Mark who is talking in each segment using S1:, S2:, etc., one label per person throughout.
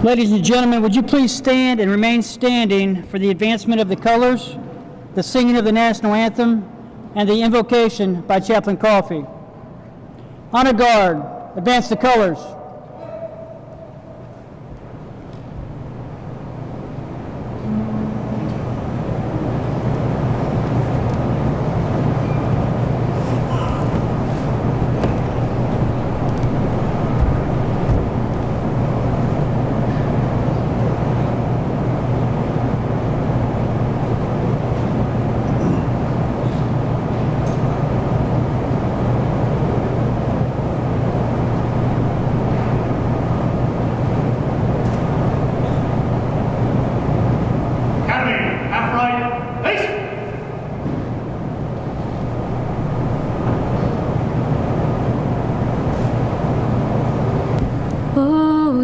S1: Ladies and gentlemen, would you please stand and remain standing for the advancement of the colors, the singing of the national anthem, and the invocation by Chaplain Coffey. Honor guard, advance the colors.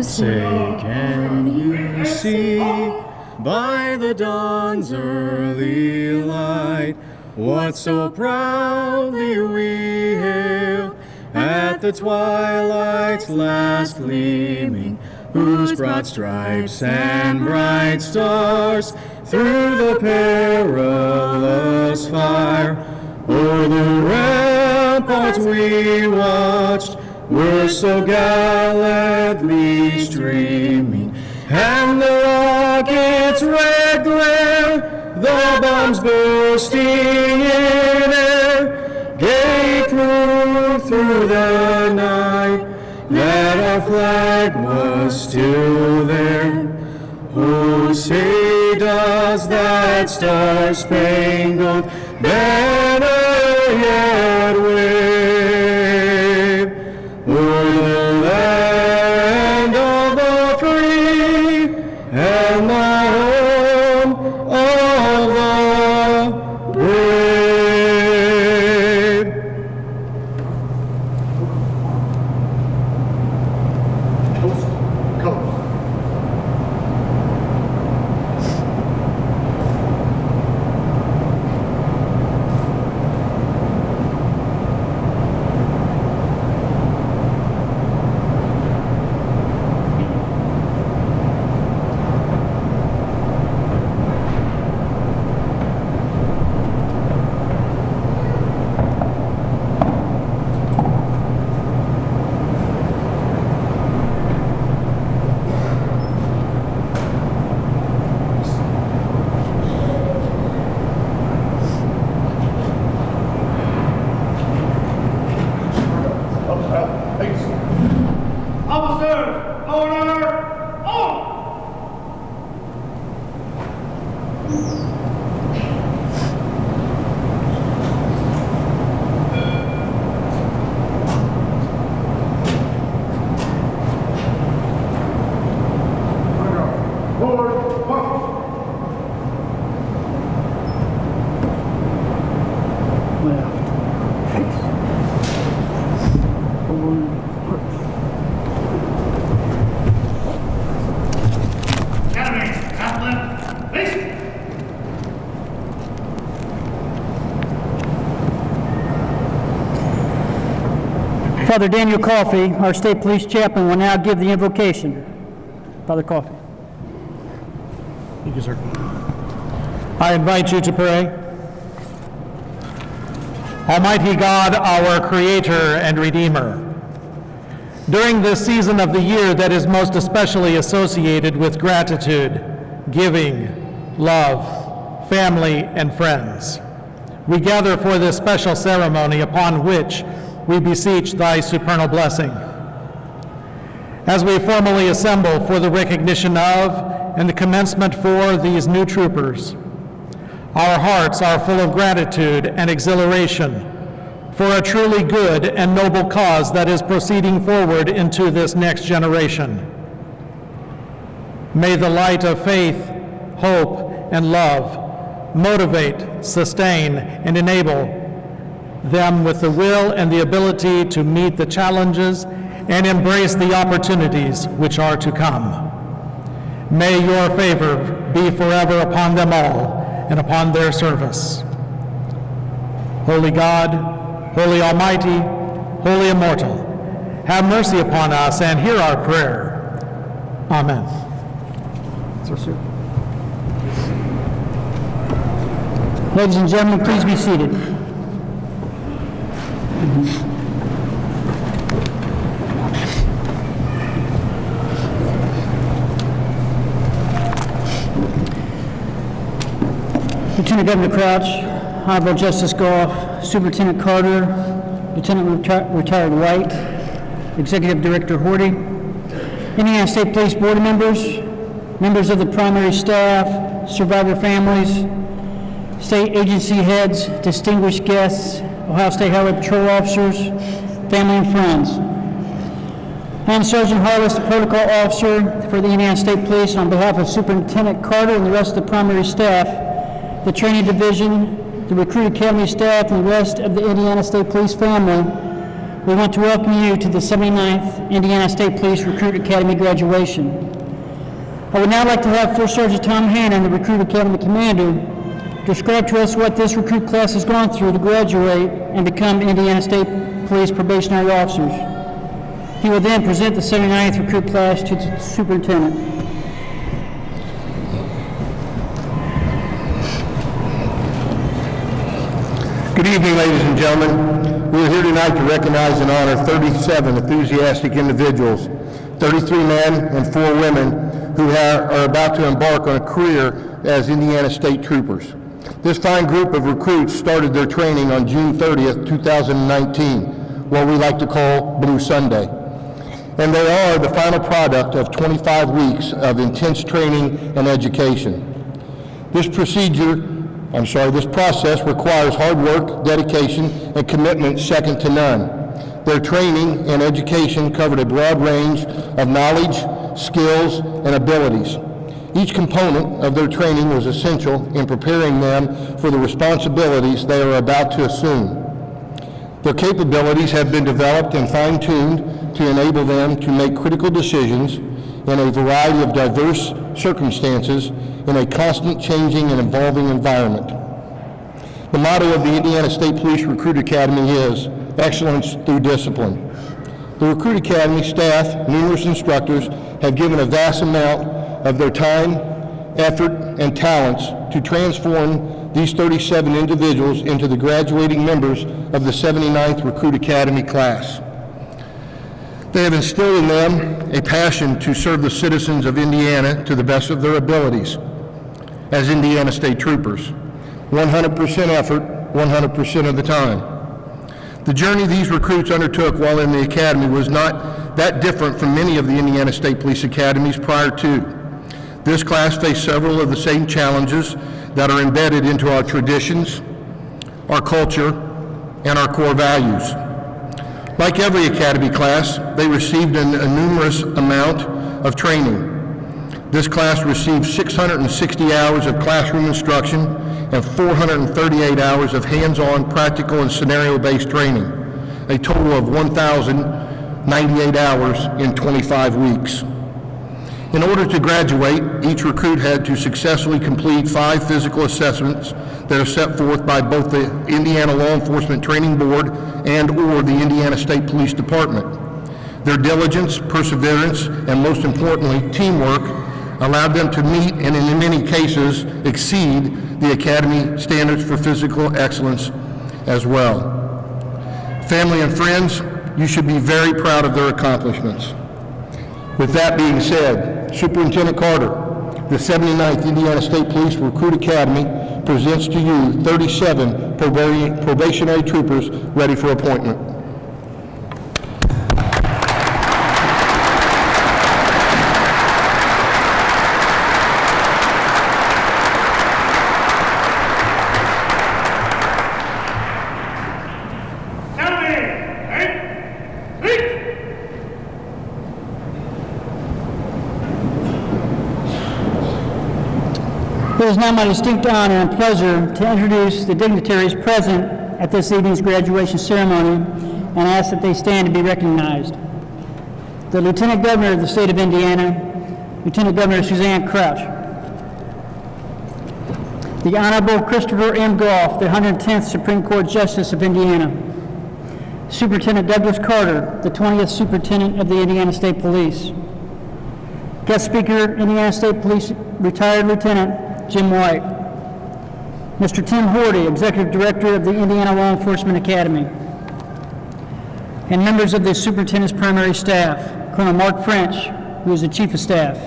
S2: Say, can you see by the dawn's early light what so proudly we hail at the twilight's last gleaming, whose broad stripes and bright stars through the perilous fire o'er the ramparts we watched were so gallantly streaming, and the rocket's red glare, the bombs bursting in air, gave proof through the night that our flag was still there. Oh, say does that star-spangled banner yet wave o'er the land of the free and the home of the brave. Colors.
S1: Father Daniel Coffey, our state police chaplain, will now give the invocation. Father Coffey.
S3: Thank you, sir. I invite you to pray. Almighty God, our Creator and Redeemer, during this season of the year that is most especially associated with gratitude, giving, love, family, and friends, we gather for this special ceremony upon which we beseech thy supernal blessing. As we formally assemble for the recognition of and the commencement for these new troopers, our hearts are full of gratitude and exhilaration for a truly good and noble cause that is proceeding forward into this next generation. May the light of faith, hope, and love motivate, sustain, and enable them with the will and the ability to meet the challenges and embrace the opportunities which are to come. May your favor be forever upon them all and upon their service. Holy God, Holy Almighty, Holy Immortal, have mercy upon us and hear our prayer. Amen.
S1: Yes, sir. Ladies and gentlemen, please be seated. Lieutenant Governor Crouch, Honorable Justice Goff, Superintendent Carter, Lieutenant Retired White, Executive Director Horty, Indiana State Police Board members, members of the primary staff, survivor families, state agency heads, distinguished guests, Ohio State Highway Patrol officers, family and friends. I am Sergeant Harless, the protocol officer for the Indiana State Police. On behalf of Superintendent Carter and the rest of the primary staff, the training division, the recruit academy staff, and the rest of the Indiana State Police family, we want to welcome you to the 79th Indiana State Police Recruit Academy graduation. I would now like to have First Sergeant Tom Hannon, the Recruit Academy Commander, describe to us what this recruit class has gone through to graduate and become Indiana State Police probationary officers. He will then present the 79th recruit class to the superintendent.
S2: Good evening, ladies and gentlemen. We are here tonight to recognize and honor 37 enthusiastic individuals, 33 men and 4 women who are about to embark on a career as Indiana State Troopers. This fine group of recruits started their training on June 30th, 2019, what we like to call Blue Sunday. And they are the final product of 25 weeks of intense training and education. This process requires hard work, dedication, and commitment second to none. Their training and education covered a broad range of knowledge, skills, and abilities. Each component of their training was essential in preparing them for the responsibilities they are about to assume. Their capabilities have been developed and fine-tuned to enable them to make critical decisions in a variety of diverse circumstances in a constant changing and evolving environment. The motto of the Indiana State Police Recruit Academy is excellence through discipline. The Recruit Academy staff, numerous instructors, have given a vast amount of their time, effort, and talents to transform these 37 individuals into the graduating members of the 79th Recruit Academy class. They have instilled in them a passion to serve the citizens of Indiana to the best of their abilities as Indiana State Troopers. 100% effort, 100% of the time. The journey these recruits undertook while in the academy was not that different from many of the Indiana State Police academies prior to. This class faced several of the same challenges that are embedded into our traditions, our culture, and our core values. Like every academy class, they received a numerous amount of training. This class received 660 hours of classroom instruction and 438 hours of hands-on practical and scenario-based training, a total of 1,098 hours in 25 weeks. In order to graduate, each recruit had to successfully complete 5 physical assessments that are set forth by both the Indiana Law Enforcement Training Board and/or the Indiana State Police Department. Their diligence, perseverance, and most importantly, teamwork allowed them to meet and in many cases exceed the Academy standards for physical excellence as well. Family and friends, you should be very proud of their accomplishments. With that being said, Superintendent Carter, the 79th Indiana State Police Recruit Academy presents to you 37 probationary troopers ready for appointment.
S1: It is now my distinct honor and pleasure to introduce the dignitaries present at this evening's graduation ceremony and ask that they stand to be recognized. The Lieutenant Governor of the State of Indiana, Lieutenant Governor Suzanne Crouch. The Honorable Christopher M. Goff, the 110th Supreme Court Justice of Indiana. Superintendent Douglas Carter, the 20th Superintendent of the Indiana State Police. Guest speaker, Indiana State Police retired Lieutenant Jim White. Mr. Tim Horty, Executive Director of the Indiana Law Enforcement Academy. And members of the Superintendent's primary staff, Colonel Mark French, who is the Chief of Staff.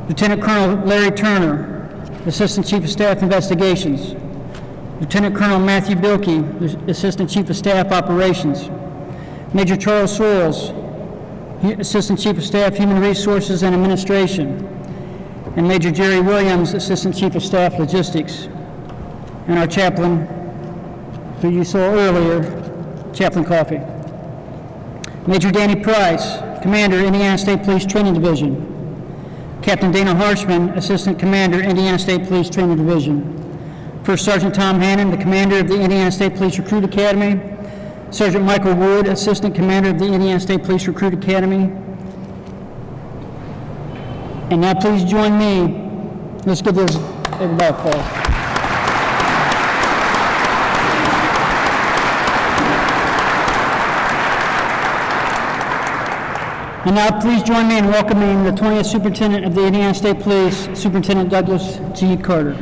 S1: Lieutenant Colonel Larry Turner, Assistant Chief of Staff Investigations. Lieutenant Colonel Matthew Bilkey, Assistant Chief of Staff Operations. Major Charles Soils, Assistant Chief of Staff Human Resources and Administration. And Major Jerry Williams, Assistant Chief of Staff Logistics. And our chaplain, who you saw earlier, Chaplain Coffey. Major Danny Price, Commander, Indiana State Police Training Division. Captain Dana Harshman, Assistant Commander, Indiana State Police Training Division. First Sergeant Tom Hannon, the Commander of the Indiana State Police Recruit Academy. Sergeant Michael Wood, Assistant Commander of the Indiana State Police Recruit Academy. And now please join me. Let's give this everybody applause. And now please join me in welcoming the 20th Superintendent of the Indiana State Police, Superintendent Douglas G. Carter.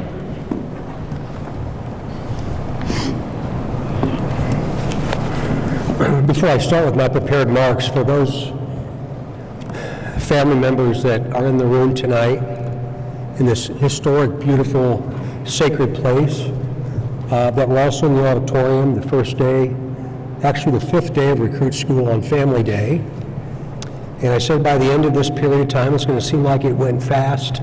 S4: Before I start with my prepared remarks, for those family members that are in the room tonight, in this historic, beautiful, sacred place, that were also in the auditorium the first day, actually the 5th day of recruit school on Family Day. And I said by the end of this period of time, it's going to seem like it went fast.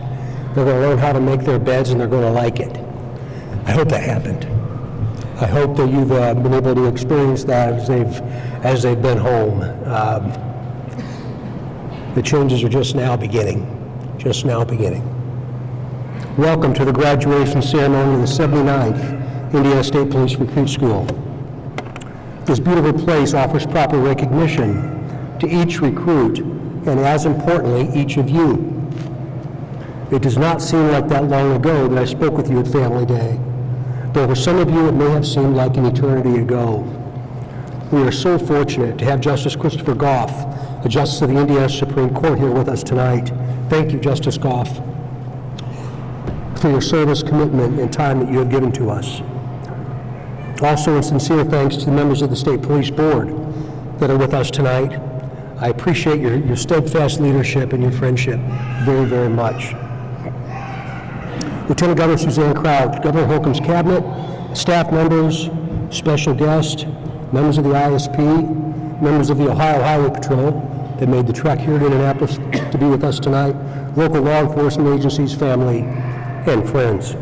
S4: They're going to learn how to make their beds and they're going to like it. I hope that happened. I hope that you've been able to experience that as they've been home. The changes are just now beginning. Welcome to the graduation ceremony of the 79th Indiana State Police Recruit School. This beautiful place offers proper recognition to each recruit, and as importantly, each of you. It does not seem like that long ago that I spoke with you at Family Day, but for some of you it may have seemed like an eternity ago. We are so fortunate to have Justice Christopher Goff, a Justice of the Indiana Supreme Court, here with us tonight. Thank you, Justice Goff, for your service, commitment, and time that you have given to us. Also, a sincere thanks to the members of the State Police Board that are with us tonight. I appreciate your steadfast leadership and your friendship very, very much. Lieutenant Governor Suzanne Crouch, Governor Holcomb's cabinet, staff members, special guests, members of the ISP, members of the Ohio Highway Patrol that made the trek here to Indianapolis to be with us tonight, local law enforcement agencies, family, and friends.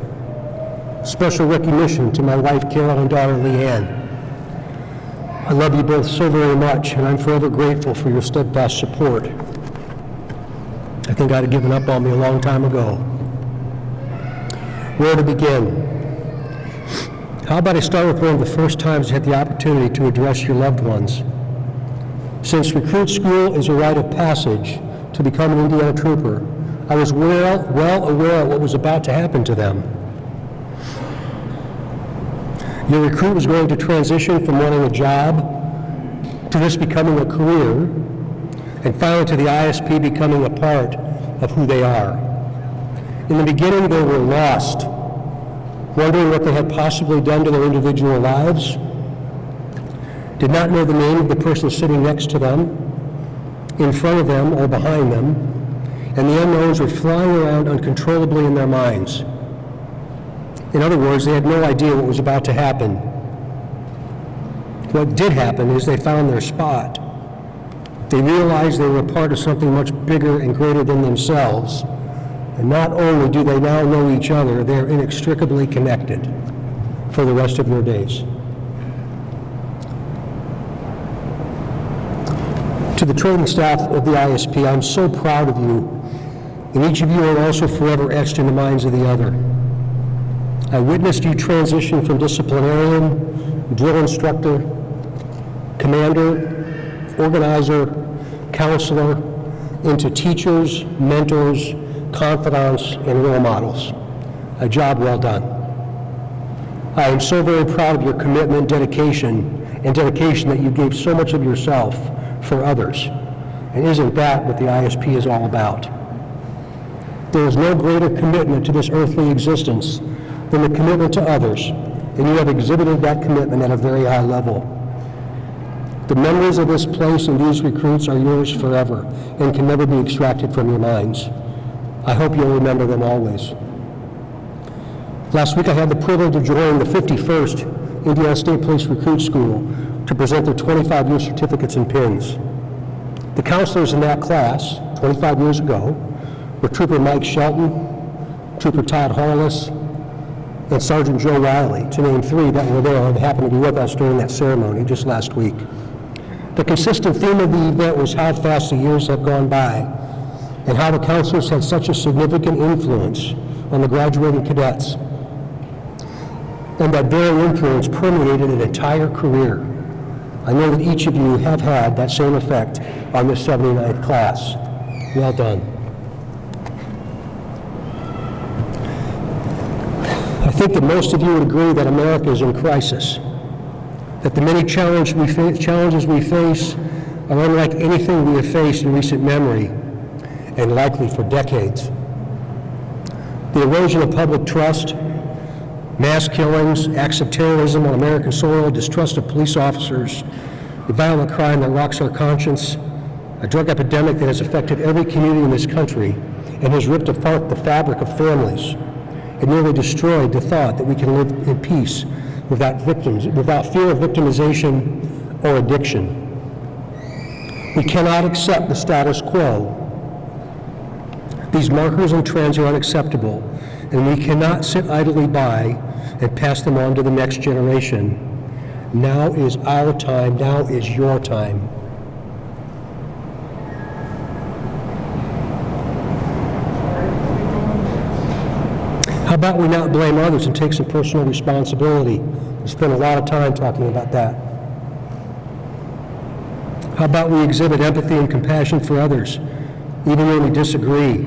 S4: Special recognition to my wife, Carol, and daughter, Leanne. I love you both so very much, and I'm forever grateful for your steadfast support. I think I'd have given up on me a long time ago. Where to begin? How about I start with one of the first times I had the opportunity to address your loved ones. Since recruit school is a rite of passage to become an Indiana trooper, I was well aware of what was about to happen to them. Your recruit was going to transition from wanting a job to this becoming a career, and finally to the ISP becoming a part of who they are. In the beginning, they were lost, wondering what they had possibly done to their individual lives, did not know the name of the person sitting next to them, in front of them, or behind them, and the unknowns were flying around uncontrollably in their minds. In other words, they had no idea what was about to happen. What did happen is they found their spot. They realized they were a part of something much bigger and greater than themselves. And not only do they now know each other, they're inextricably connected for the rest of their days. To the training staff of the ISP, I'm so proud of you, and each of you are also forever etched in the minds of the other. I witnessed you transition from disciplinarian, drill instructor, commander, organizer, counselor, into teachers, mentors, confidants, and role models. A job well done. I am so very proud of your commitment, dedication that you gave so much of yourself for others. And isn't that what the ISP is all about? There is no greater commitment to this earthly existence than the commitment to others, and you have exhibited that commitment at a very high level. The memories of this place and these recruits are yours forever and can never be extracted from your minds. I hope you'll remember them always. Last week I had the privilege of joining the 51st Indiana State Police Recruit School to present their 25-year certificates and pins. The counselors in that class, 25 years ago, were Trooper Mike Shelton, Trooper Todd Harless, and Sergeant Joe Riley, to name three that were there and happened to be with us during that ceremony just last week. The consistent theme of the event was how fast the years have gone by and how the counselors had such a significant influence on the graduating cadets, and that very influence permeated an entire career. I know that each of you have had that same effect on this 79th class. Well done. I think that most of you would agree that America is in crisis, that the many challenges we face are unlike anything we have faced in recent memory, and likely for decades. The erosion of public trust, mass killings, acts of terrorism on American soil, distrust of police officers, the violent crime that rocks our conscience, a drug epidemic that has affected every community in this country and has ripped apart the fabric of families and nearly destroyed the thought that we can live in peace without fear of victimization or addiction. We cannot accept the status quo. These markers and trends are unacceptable, and we cannot sit idly by and pass them on to the next generation. Now is our time. Now is your time. How about we not blame others and take some personal responsibility? We spent a lot of time talking about that. How about we exhibit empathy and compassion for others, even when we disagree?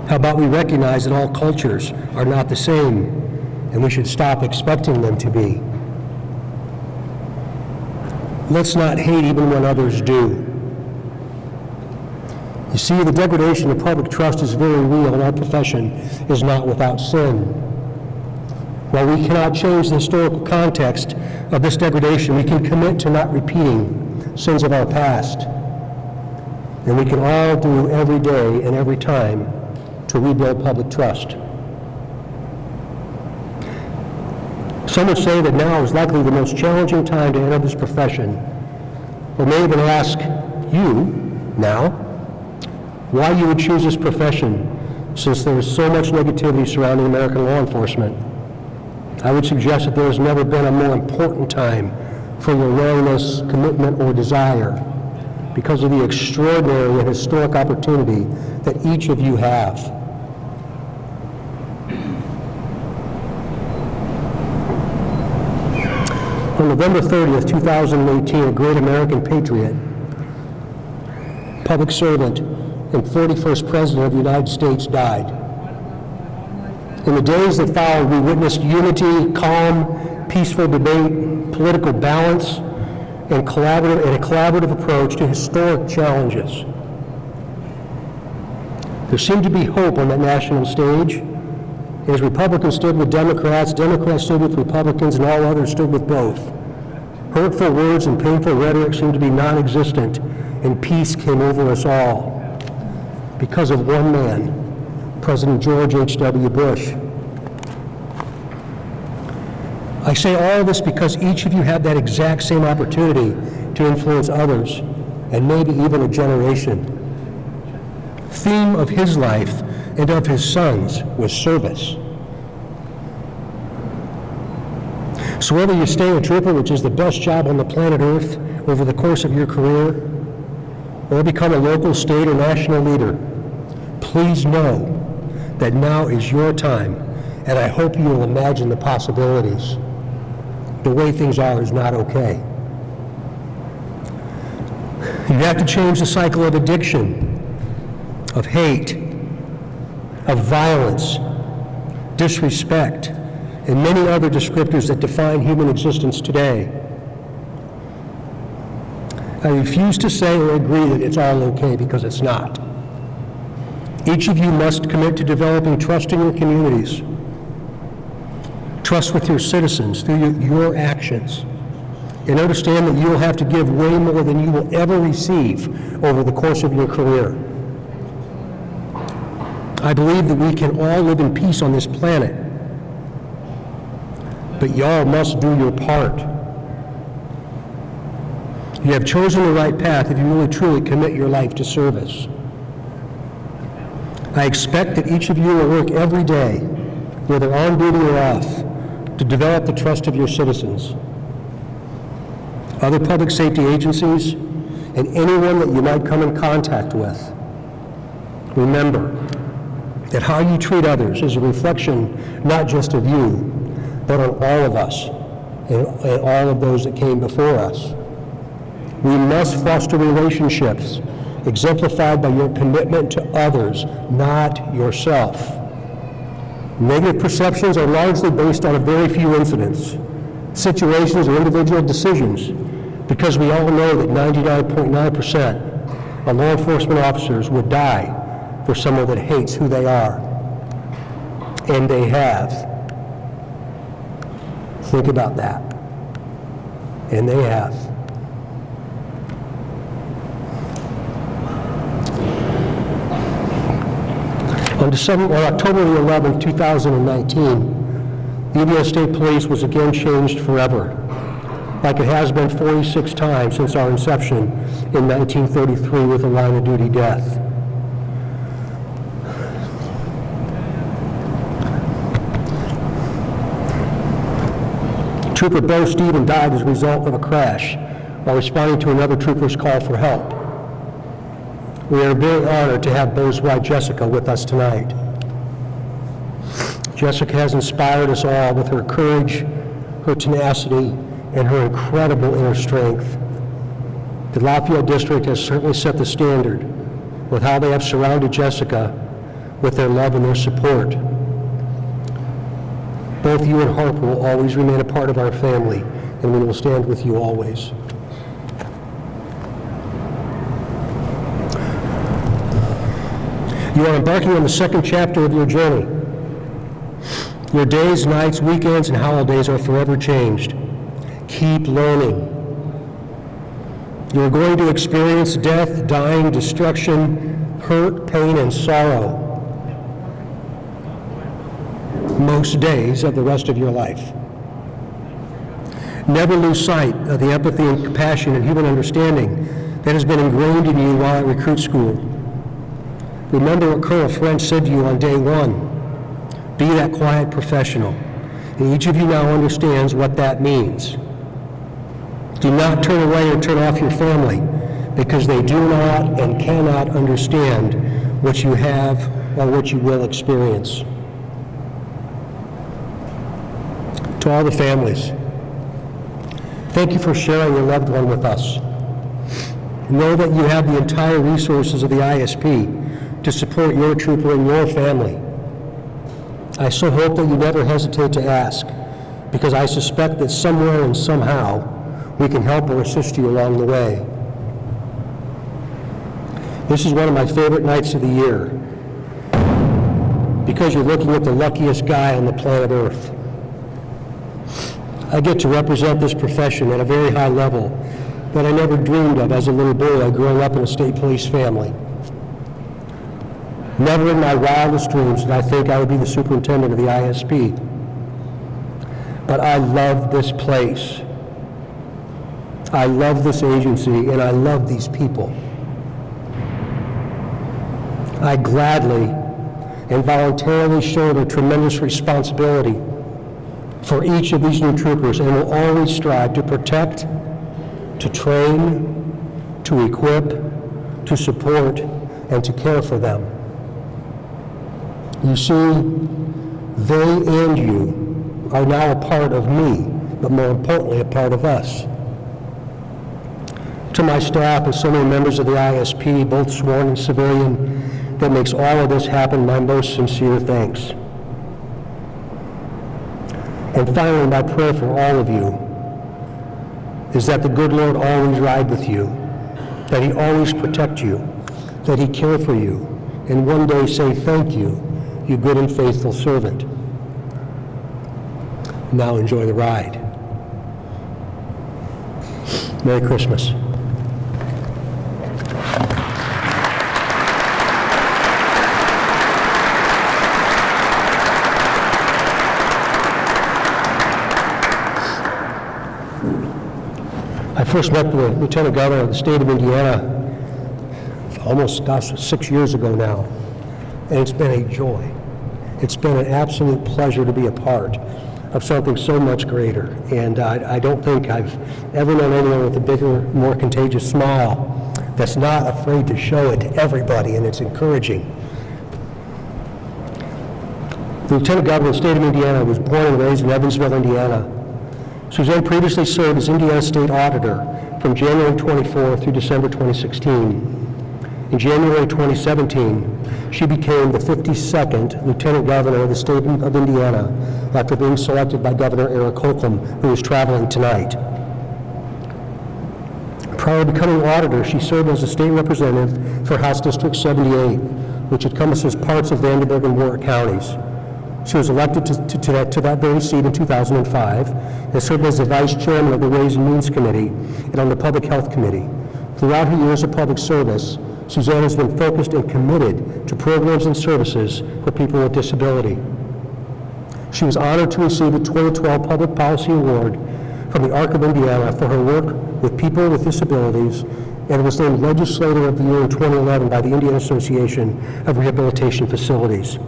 S4: How about we recognize that all cultures are not the same, and we should stop expecting them to be? Let's not hate even when others do. You see, the degradation of public trust is very real, and our profession is not without sin. While we cannot change the historical context of this degradation, we can commit to not repeating sins of our past. And we can all do every day and every time to rebuild public trust. Some would say that now is likely the most challenging time to enter this profession, or may even ask you now why you would choose this profession, since there is so much negativity surrounding American law enforcement. I would suggest that there has never been a more important time for your willingness, commitment, or desire, because of the extraordinary and historic opportunity that each of you have. On November 30th, 2018, a great American patriot, public servant, and 41st President of the United States died. In the days that followed, we witnessed unity, calm, peaceful debate, political balance, and a collaborative approach to historic challenges. There seemed to be hope on that national stage. As Republicans stood with Democrats, Democrats stood with Republicans, and all others stood with both. Hurtful words and painful rhetoric seemed to be non-existent, and peace came over us all because of one man, President George H.W. Bush. I say all of this because each of you had that exact same opportunity to influence others, and maybe even a generation. Theme of his life and of his sons was service. So whether you stay a trooper, which is the best job on the planet Earth, over the course of your career, or become a local, state, or national leader, please know that now is your time, and I hope you will imagine the possibilities. The way things are is not okay. You have to change the cycle of addiction, of hate, of violence, disrespect, and many other descriptors that define human existence today. I refuse to say or agree that it's all okay, because it's not. Each of you must commit to developing trust in your communities, trust with your citizens through your actions, and understand that you will have to give way more than you will ever receive over the course of your career. I believe that we can all live in peace on this planet, but y'all must do your part. You have chosen the right path if you really truly commit your life to service. I expect that each of you will work every day, whether on duty or off, to develop the trust of your citizens, other public safety agencies, and anyone that you might come in contact with. Remember that how you treat others is a reflection not just of you, but on all of us and all of those that came before us. We must foster relationships exemplified by your commitment to others, not yourself. Negative perceptions are largely based on a very few incidents, situations, or individual decisions, because we all know that 99.9% of law enforcement officers would die for someone that hates who they are. And they have. Think about that. And they have. On October the 11th, 2019, the Indiana State Police was again changed forever, like it has been 46 times since our inception in 1933 with a line of duty death. Trooper Bo Stephen died as a result of a crash while responding to another trooper's call for help. We are very honored to have Bo's wife, Jessica, with us tonight. Jessica has inspired us all with her courage, her tenacity, and her incredible inner strength. The Lafayette District has certainly set the standard with how they have surrounded Jessica with their love and their support. Both you and Harper will always remain a part of our family, and we will stand with you always. You are embarking on the second chapter of your journey. Your days, nights, weekends, and holidays are forever changed. Keep learning. You are going to experience death, dying, destruction, hurt, pain, and sorrow most days of the rest of your life. Never lose sight of the empathy and compassion and human understanding that has been ingrained in you while at recruit school. Remember what Colonel French said to you on day one. Be that quiet professional. And each of you now understands what that means. Do not turn away or turn off your family because they do not and cannot understand what you have or what you will experience. To all the families, thank you for sharing your loved one with us. Know that you have the entire resources of the ISP to support your trooper and your family. I so hope that you never hesitate to ask, because I suspect that somewhere and somehow we can help or assist you along the way. This is one of my favorite nights of the year, because you're looking at the luckiest guy on the planet Earth. I get to represent this profession at a very high level that I never dreamed of as a little boy growing up in a state police family. Never in my wildest dreams did I think I would be the superintendent of the ISP. But I love this place. I love this agency, and I love these people. I gladly and voluntarily shoulder tremendous responsibility for each of these new troopers, and will always strive to protect, to train, to equip, to support, and to care for them. You see, they and you are now a part of me, but more importantly, a part of us. To my staff and so many members of the ISP, both sworn and civilian, that makes all of this happen, my most sincere thanks. And finally, my prayer for all of you is that the good Lord always ride with you, that he always protect you, that he care for you, and one day say thank you, you good and faithful servant. Now enjoy the ride. Merry Christmas. I first met the Lieutenant Governor of the state of Indiana almost, 6 years ago now, and it's been a joy. It's been an absolute pleasure to be a part of something so much greater, and I don't think I've ever known anyone with a bigger, more contagious smile that's not afraid to show it to everybody, and it's encouraging. The Lieutenant Governor of the state of Indiana was born and raised in Evansville, Indiana. Suzanne previously served as Indiana State Auditor from January 24 through December 2016. In January 2017, she became the 52nd Lieutenant Governor of the state of Indiana after being selected by Governor Eric Holcomb, who is traveling tonight. Prior to becoming auditor, she served as a state representative for House District 78, which encompasses parts of Vanderburgh and Warwick counties. She was elected to that very seat in 2005 and served as the Vice Chairman of the Ways and Means Committee and on the Public Health Committee. Throughout her years of public service, Suzanne has been focused and committed to programs and services for people with disability. She was honored to receive the 2012 Public Policy Award from the Arc of Indiana for her work with people with disabilities, and was named Legislator of the Year in 2011 by the Indiana Association of Rehabilitation Facilities.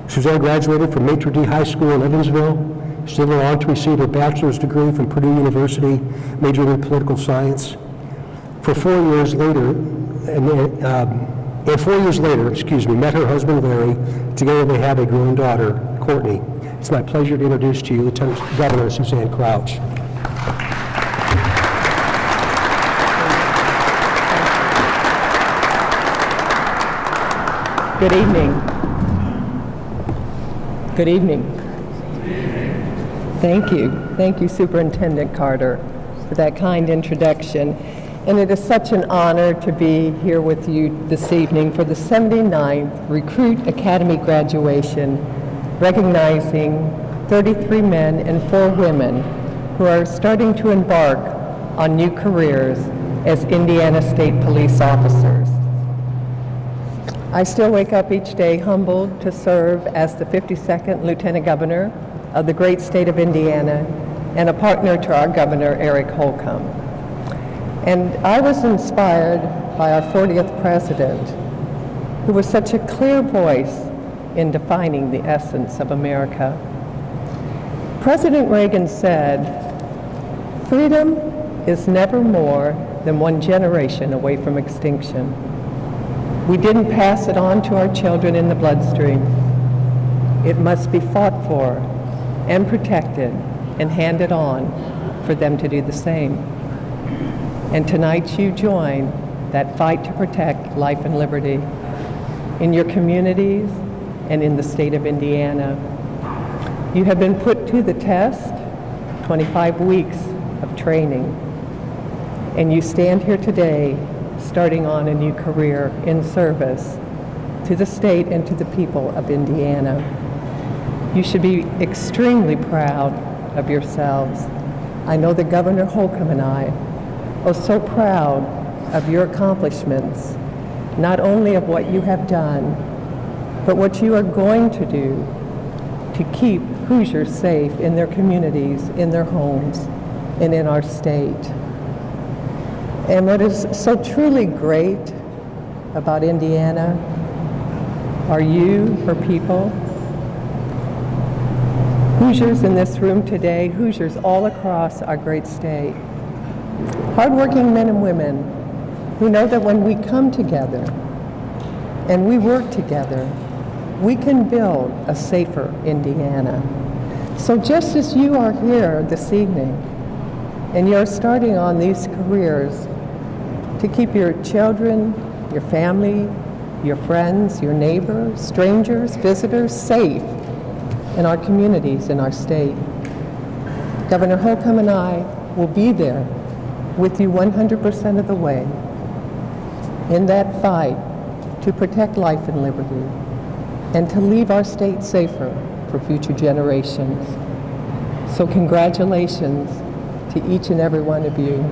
S4: Suzanne graduated from Maitre D. High School in Evansville. She went on to receive her bachelor's degree from Purdue University, majoring in political science. For 4 years later, met her husband Larry. Together they have a growing daughter, Courtney. It's my pleasure to introduce to you Lieutenant Governor Suzanne Crouch.
S5: Good evening. Good evening. Thank you. Thank you, Superintendent Carter, for that kind introduction. And it is such an honor to be here with you this evening for the 79th Recruit Academy graduation, recognizing 33 men and 4 women who are starting to embark on new careers as Indiana State Police officers. I still wake up each day humbled to serve as the 52nd Lieutenant Governor of the great state of Indiana and a partner to our Governor, Eric Holcomb. And I was inspired by our 40th President, who was such a clear voice in defining the essence of America. President Reagan said, "Freedom is never more than one generation away from extinction." We didn't pass it on to our children in the bloodstream. It must be fought for and protected and handed on for them to do the same. And tonight you join that fight to protect life and liberty in your communities and in the state of Indiana. You have been put to the test, 25 weeks of training, and you stand here today starting on a new career in service to the state and to the people of Indiana. You should be extremely proud of yourselves. I know that Governor Holcomb and I are so proud of your accomplishments, not only of what you have done, but what you are going to do to keep Hoosiers safe in their communities, in their homes, and in our state. And what is so truly great about Indiana are you, her people, Hoosiers in this room today, Hoosiers all across our great state. Hardworking men and women who know that when we come together and we work together, we can build a safer Indiana. So just as you are here this evening and you're starting on these careers to keep your children, your family, your friends, your neighbors, strangers, visitors safe in our communities, in our state, Governor Holcomb and I will be there with you 100% of the way in that fight to protect life and liberty, and to leave our state safer for future generations. So congratulations to each and every one of you.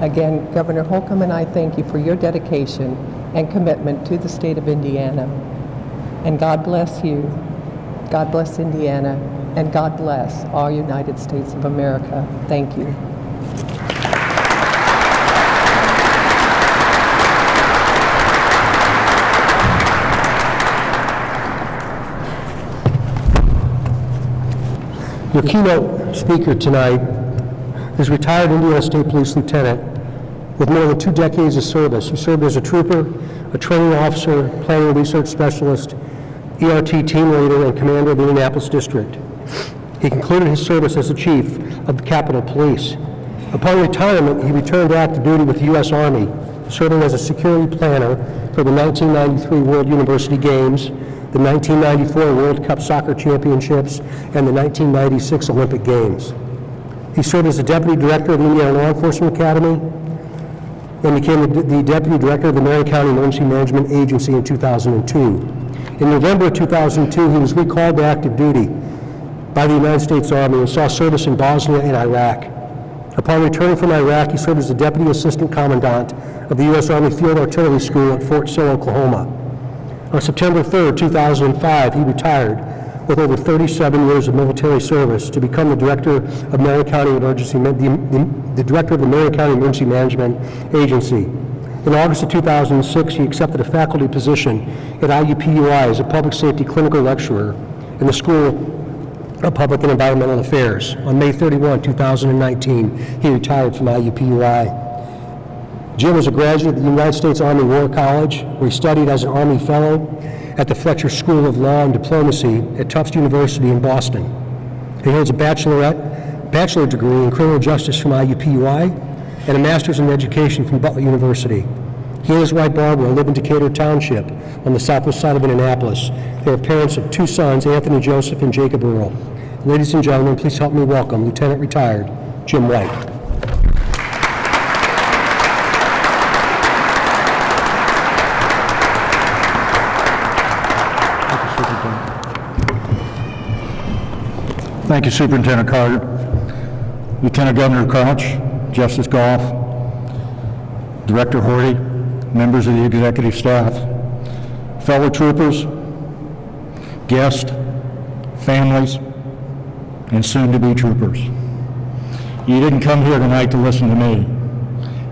S5: Again, Governor Holcomb and I thank you for your dedication and commitment to the state of Indiana. And God bless you, God bless Indiana, and God bless all United States of America. Thank you.
S4: Your keynote speaker tonight is retired Indiana State Police Lieutenant with more than 2 decades of service. He served as a trooper, a training officer, planning and research specialist, ERT team leader, and commander of the Indianapolis District. He concluded his service as the chief of the Capitol Police. Upon retirement, he returned to active duty with the U.S. Army, serving as a security planner for the 1993 World University Games, the 1994 World Cup Soccer Championships, and the 1996 Olympic Games. He served as the Deputy Director of the Indiana Law Enforcement Academy and became the Deputy Director of the Marion County Emergency Management Agency in 2002. In November of 2002, he was recalled to active duty by the United States Army and saw service in Bosnia and Iraq. Upon returning from Iraq, he served as the Deputy Assistant Commandant of the U.S. Army Field Artillery School at Fort Sill, Oklahoma. On September 3rd, 2005, he retired with over 37 years of military service to become the Director of Marion County Emergency, the Director of the Marion County Emergency Management Agency. In August of 2006, he accepted a faculty position at IUPUI as a public safety clinical lecturer in the School of Public and Environmental Affairs. On May 31, 2019, he retired from IUPUI. Jim is a graduate of the United States Army War College, where he studied as an Army Fellow at the Fletcher School of Law and Diplomacy at Tufts University in Boston. He holds a bachelor degree in criminal justice from IUPUI and a master's in education from Butler University. He and his wife Barbara live in Decatur Township on the southwest side of Indianapolis. They are parents of 2 sons, Anthony Joseph and Jacob Earl. Ladies and gentlemen, please help me welcome Lieutenant Retired Jim White.
S6: Thank you, Superintendent Carter, Lieutenant Governor Crouch, Justice Goff, Director Horty, members of the executive staff, fellow troopers, guests, families, and soon-to-be troopers. You didn't come here tonight to listen to me,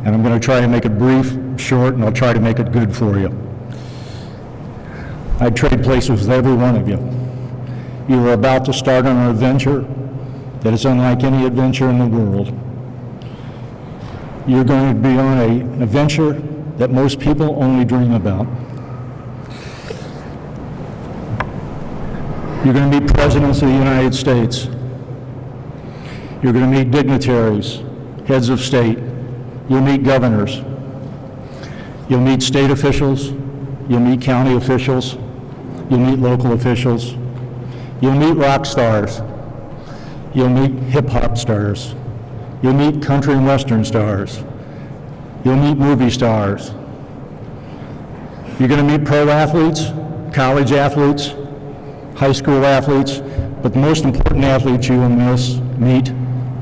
S6: and I'm going to try to make it brief, short, and I'll try to make it good for you. I'd trade places with every one of you. You are about to start on an adventure that is unlike any adventure in the world. You're going to be on an adventure that most people only dream about. You're going to meet presidents of the United States. You're going to meet dignitaries, heads of state. You'll meet governors. You'll meet state officials. You'll meet county officials. You'll meet local officials. You'll meet rock stars. You'll meet hip-hop stars. You'll meet country and western stars. You'll meet movie stars. You're going to meet pro athletes, college athletes, high school athletes, but the most important athletes you will meet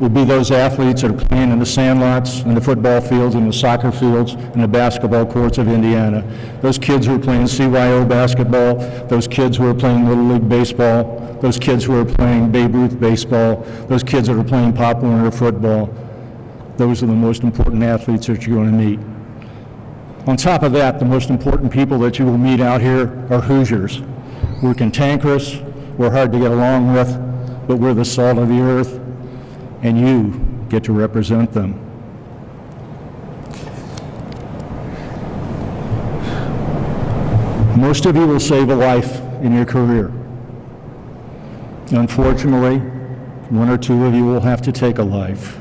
S6: will be those athletes that are playing in the sandlots, in the football fields, in the soccer fields, and the basketball courts of Indiana. Those kids who are playing CYO basketball, those kids who are playing Little League baseball, those kids who are playing Babe Ruth baseball, those kids that are playing Pop Warner football. Those are the most important athletes that you're going to meet. On top of that, the most important people that you will meet out here are Hoosiers. We're cantankerous, we're hard to get along with, but we're the salt of the earth, and you get to represent them. Most of you will save a life in your career. Unfortunately, 1 or 2 of you will have to take a life.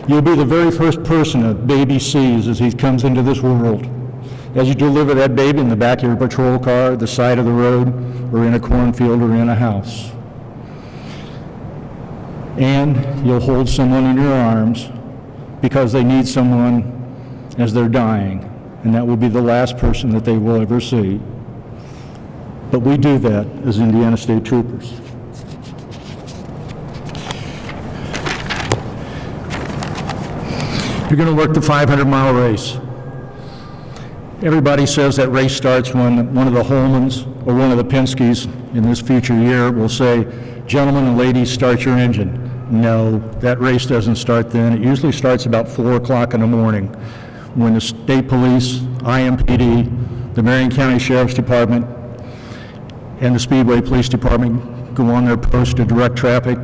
S6: You'll be the very first person a baby sees as he comes into this world. As you deliver that baby in the back of your patrol car, the side of the road, or in a cornfield, or in a house. And you'll hold someone in your arms because they need someone as they're dying, and that will be the last person that they will ever see. But we do that as Indiana State Troopers. You're going to work the 500-mile race. Everybody says that race starts when one of the Holmans or one of the Penske's in this future year will say, "Gentlemen and ladies, start your engine." No, that race doesn't start then. It usually starts about 4 o'clock in the morning when the state police, IMPD, the Marion County Sheriff's Department, and the Speedway Police Department go on their post to direct traffic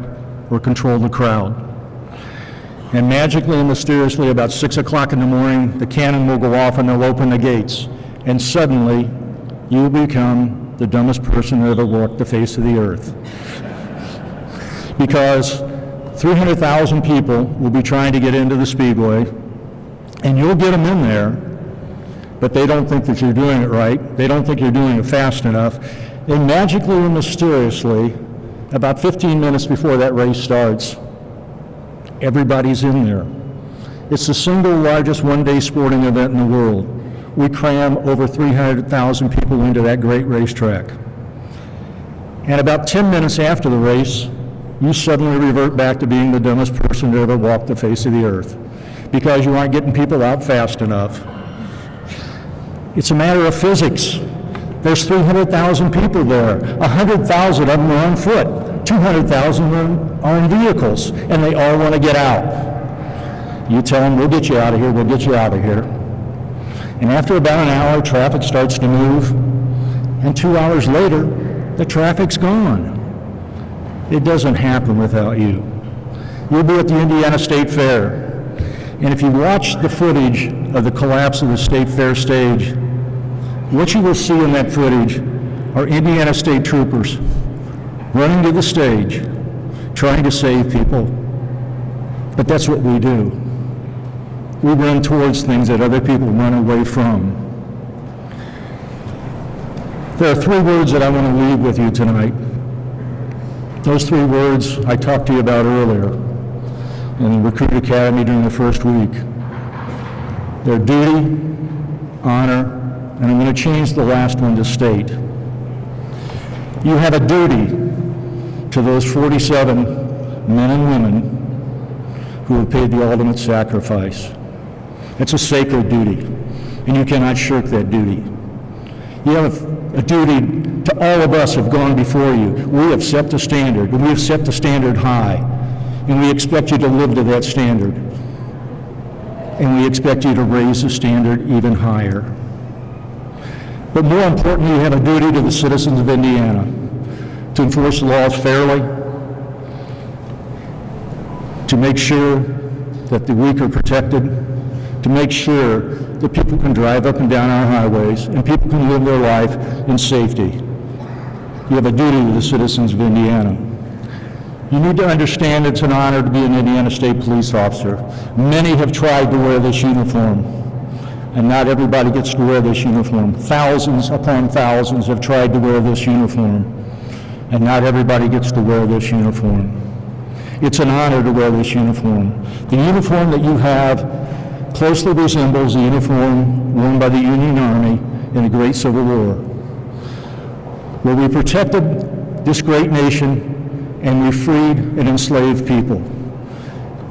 S6: or control the crowd. And magically and mysteriously, about 6 o'clock in the morning, the cannon will go off and they'll open the gates. And suddenly, you will become the dumbest person that ever walked the face of the earth. Because 300,000 people will be trying to get into the Speedway, and you'll get them in there, but they don't think that you're doing it right. They don't think you're doing it fast enough. And magically and mysteriously, about 15 minutes before that race starts, everybody's in there. It's the single largest one-day sporting event in the world. We cram over 300,000 people into that great racetrack. And about 10 minutes after the race, you suddenly revert back to being the dumbest person to ever walk the face of the earth because you aren't getting people out fast enough. It's a matter of physics. There's 300,000 people there. 100,000 of them are on foot. 200,000 are in vehicles, and they all want to get out. You tell them, "We'll get you out of here, we'll get you out of here." And after about an hour, traffic starts to move, and 2 hours later, the traffic's gone. It doesn't happen without you. You'll be at the Indiana State Fair, and if you watch the footage of the collapse of the State Fair stage, what you will see in that footage are Indiana State Troopers running to the stage, trying to save people. But that's what we do. We run towards things that other people run away from. There are 3 words that I want to leave with you tonight. Those 3 words I talked to you about earlier in the Recruit Academy during the first week. They're duty, honor, and I'm going to change the last one to state. You have a duty to those 47 men and women who have paid the ultimate sacrifice. It's a sacred duty, and you cannot shirk that duty. You have a duty to all of us who have gone before you. We have set the standard, and we have set the standard high, and we expect you to live to that standard. And we expect you to raise the standard even higher. But more importantly, you have a duty to the citizens of Indiana to enforce the laws fairly, to make sure that the weak are protected, to make sure that people can drive up and down our highways and people can live their life in safety. You have a duty to the citizens of Indiana. You need to understand it's an honor to be an Indiana State Police officer. Many have tried to wear this uniform, and not everybody gets to wear this uniform. Thousands upon thousands have tried to wear this uniform, and not everybody gets to wear this uniform. It's an honor to wear this uniform. The uniform that you have closely resembles the uniform worn by the Union Army in the Great Civil War, where we protected this great nation and we freed and enslaved people.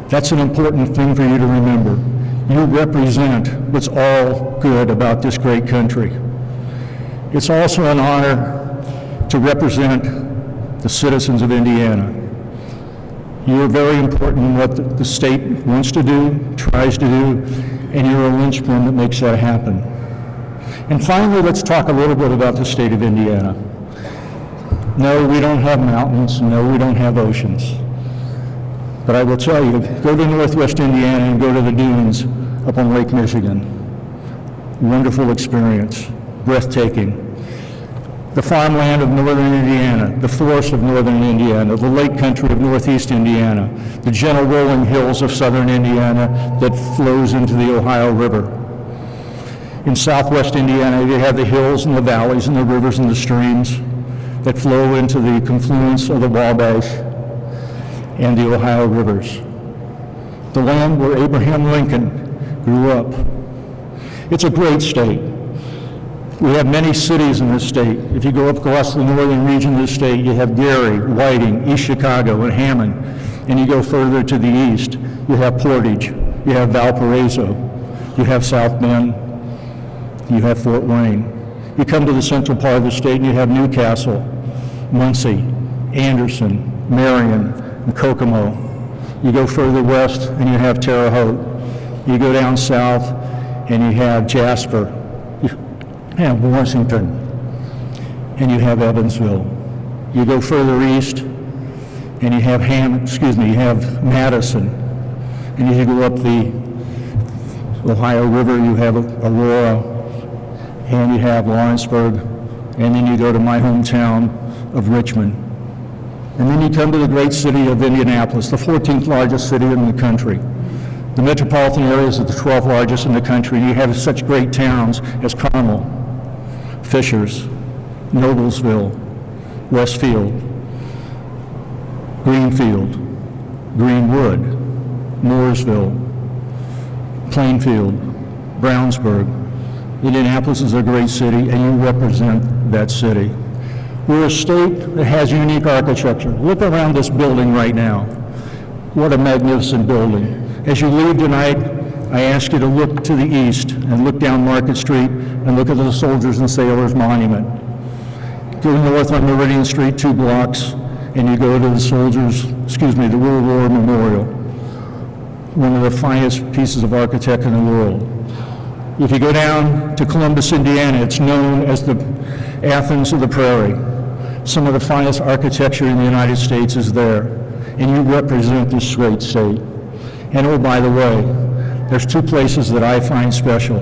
S6: That's an important thing for you to remember. You represent what's all good about this great country. It's also an honor to represent the citizens of Indiana. You are very important in what the state wants to do, tries to do, and you're a linchpin that makes that happen. And finally, let's talk a little bit about the state of Indiana. No, we don't have mountains. No, we don't have oceans. But I will tell you, go to Northwest Indiana and go to the dunes up on Lake Michigan. Wonderful experience, breathtaking. The farmland of northern Indiana, the forests of northern Indiana, the lake country of northeast Indiana, the gentle rolling hills of southern Indiana that flows into the Ohio River. In southwest Indiana, you have the hills and the valleys and the rivers and the streams that flow into the confluence of the Wabash and the Ohio rivers. The land where Abraham Lincoln grew up. It's a great state. We have many cities in this state. If you go up across the northern region of the state, you have Gary, Whiting, East Chicago, and Hammond. And you go further to the east, you have Portage, you have Valparaiso, you have South Bend, you have Fort Wayne. You come to the central part of the state and you have Newcastle, Muncie, Anderson, Marion, and Kokomo. You go further west and you have Terre Haute. You go down south and you have Jasper, you have Washington, and you have Evansville. You go further east and you have you have Madison. And as you go up the Ohio River, you have Aurora, and you have Lawrenceburg, and then you go to my hometown of Richmond. And then you come to the great city of Indianapolis, the 14th largest city in the country. The metropolitan areas are the 12th largest in the country, and you have such great towns as Carmel, Fishers, Noblesville, Westfield, Greenfield, Greenwood, Mooresville, Plainfield, Brownsburg. Indianapolis is a great city, and you represent that city. We're a state that has unique architecture. Look around this building right now. What a magnificent building. As you leave tonight, I ask you to look to the east and look down Market Street and look at the Soldiers and Sailors Monument. Go north on Meridian Street 2 blocks, and you go to the World War Memorial, one of the finest pieces of architecture in the world. If you go down to Columbus, Indiana, it's known as the Athens of the Prairie. Some of the finest architecture in the United States is there, and you represent this great state. And oh, by the way, there's two places that I find special.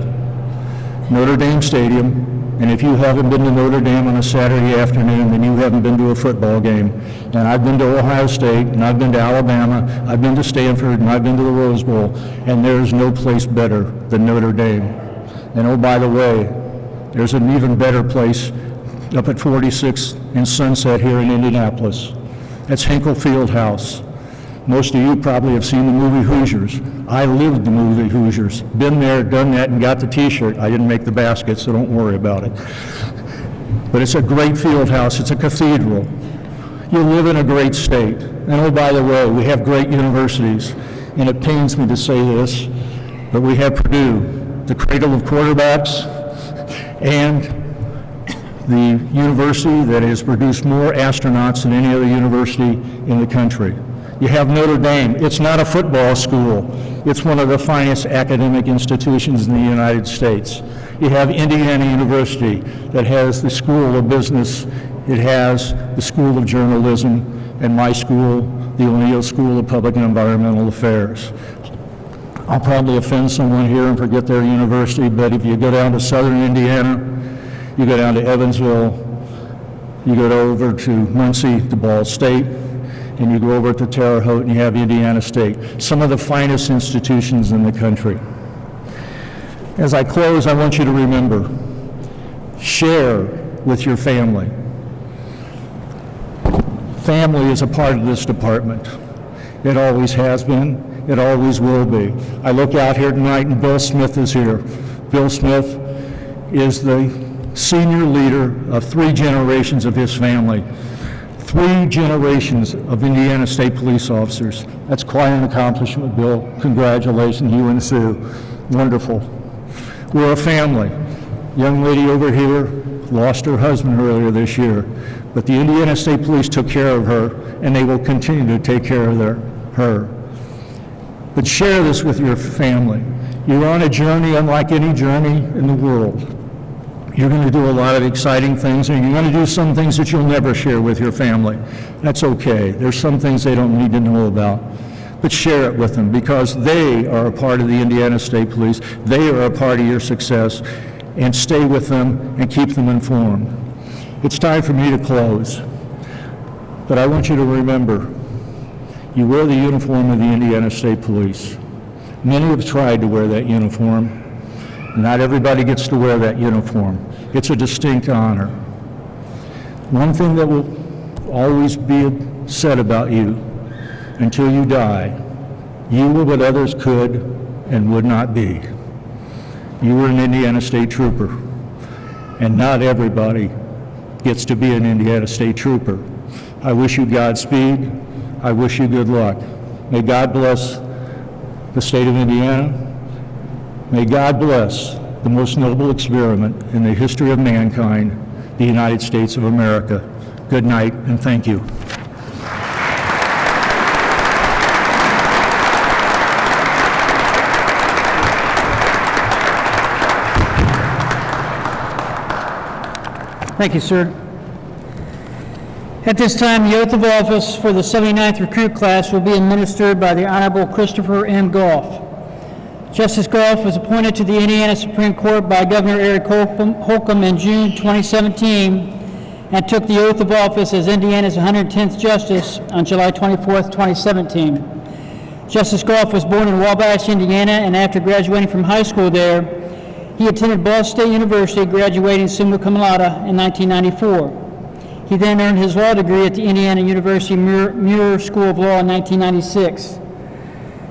S6: Notre Dame Stadium, and if you haven't been to Notre Dame on a Saturday afternoon, then you haven't been to a football game. And I've been to Ohio State, and I've been to Alabama, I've been to Stanford, and I've been to the Rose Bowl, and there's no place better than Notre Dame. And oh, by the way, there's an even better place up at 46th and Sunset here in Indianapolis. That's Hinkle Fieldhouse. Most of you probably have seen the movie Hoosiers. I lived the movie Hoosiers. Been there, done that, and got the t-shirt. I didn't make the basket, so don't worry about it. But it's a great field house. It's a cathedral. You live in a great state. And oh, by the way, we have great universities. And it pains me to say this, but we have Purdue, the cradle of quarterbacks, and the university that has produced more astronauts than any other university in the country. You have Notre Dame. It's not a football school. It's one of the finest academic institutions in the United States. You have Indiana University that has the School of Business. It has the School of Journalism, and my school, the O'Neill School of Public and Environmental Affairs. I'll probably offend someone here and forget their university, but if you go down to southern Indiana, you go down to Evansville, you go over to Muncie, to Ball State, and you go over to Terre Haute and you have Indiana State, some of the finest institutions in the country. As I close, I want you to remember, share with your family. Family is a part of this department. It always has been, it always will be. I look out here tonight and Bill Smith is here. Bill Smith is the senior leader of 3 generations of his family. 3 generations of Indiana State police officers. That's quite an accomplishment, Bill. Congratulations, you and Sue. Wonderful. We're a family. Young lady over here lost her husband earlier this year, but the Indiana State Police took care of her, and they will continue to take care of her. But share this with your family. You're on a journey unlike any journey in the world. You're going to do a lot of exciting things, and you're going to do some things that you'll never share with your family. That's okay. There's some things they don't need to know about. But share it with them, because they are a part of the Indiana State Police. They are a part of your success, and stay with them and keep them informed. It's time for me to close, but I want you to remember, you wear the uniform of the Indiana State Police. Many have tried to wear that uniform. Not everybody gets to wear that uniform. It's a distinct honor. One thing that will always be said about you until you die, you were what others could and would not be. You were an Indiana State Trooper, and not everybody gets to be an Indiana State Trooper. I wish you Godspeed. I wish you good luck. May God bless the state of Indiana. May God bless the most noble experiment in the history of mankind, the United States of America. Good night, and thank you.
S1: Thank you, sir. At this time, the oath of office for the 79th recruit class will be administered by the Honorable Christopher M. Goff. Justice Goff was appointed to the Indiana Supreme Court by Governor Eric Holcomb in June 2017 and took the oath of office as Indiana's 110th Justice on July 24, 2017. Justice Goff was born in Wabash, Indiana, and after graduating from high school there, he attended Ball State University, graduating summa cum laude in 1994. He then earned his law degree at the Indiana University Muir School of Law in 1996.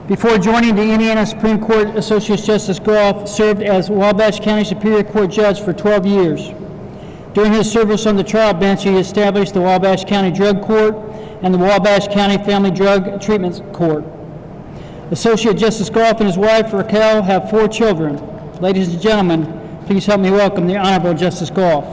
S1: Before joining the Indiana Supreme Court, Associate Justice Goff served as Wabash County Superior Court Judge for 12 years. During his service on the trial bench, he established the Wabash County Drug Court and the Wabash County Family Drug Treatment Court. Associate Justice Goff and his wife, Raquel, have 4 children. Ladies and gentlemen, please help me welcome the Honorable Justice Goff.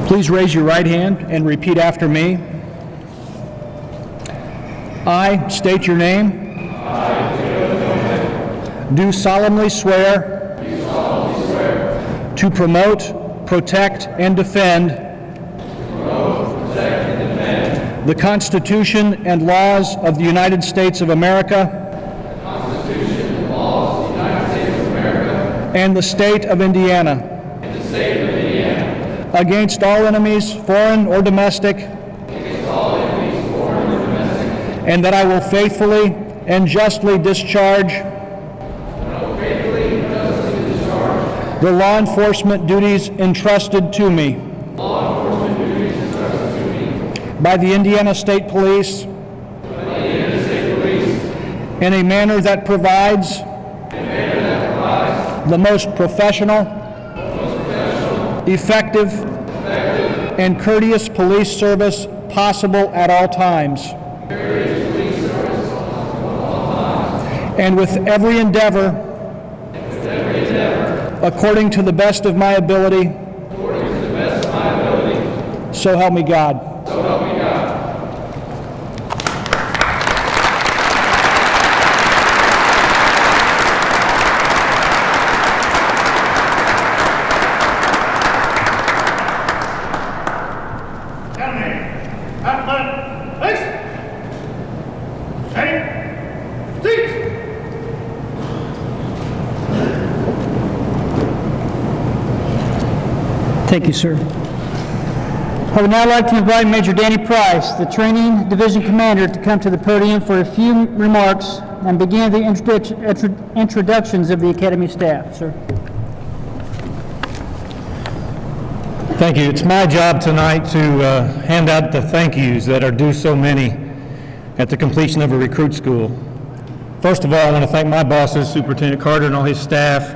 S7: Please raise your right hand and repeat after me. I state your name. Do solemnly swear to promote, protect, and defend the Constitution and laws of the United States of America and the state of Indiana against all enemies, foreign or domestic, and that I will faithfully and justly discharge the law enforcement duties entrusted to me by the Indiana State Police in a manner that provides the most professional, effective, and courteous police service possible at all times. And with every endeavor, according to the best of my ability, so help me God.
S1: Thank you, sir. I would now like to invite Major Danny Price, the Training Division Commander, to come to the podium for a few remarks and begin the introductions of the Academy staff. Sir.
S3: Thank you. It's my job tonight to hand out the thank yous that are due so many at the completion of a recruit school. First of all, I want to thank my bosses, Superintendent Carter and all his staff,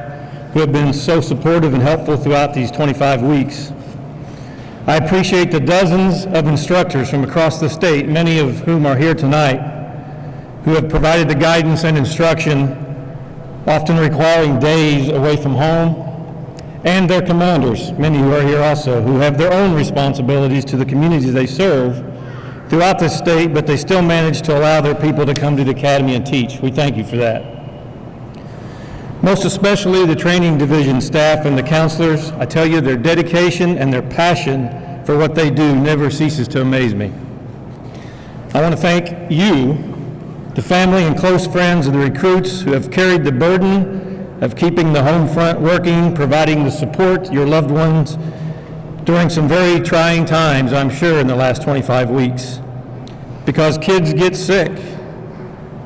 S3: who have been so supportive and helpful throughout these 25 weeks. I appreciate the dozens of instructors from across the state, many of whom are here tonight, who have provided the guidance and instruction, often requiring days away from home, and their commanders, many who are here also, who have their own responsibilities to the communities they serve throughout the state, but they still manage to allow their people to come to the Academy and teach. We thank you for that. Most especially the training division staff and the counselors. I tell you, their dedication and their passion for what they do never ceases to amaze me. I want to thank you, the family and close friends of the recruits who have carried the burden of keeping the home front working, providing the support to your loved ones during some very trying times, I'm sure, in the last 25 weeks.
S6: because kids get sick,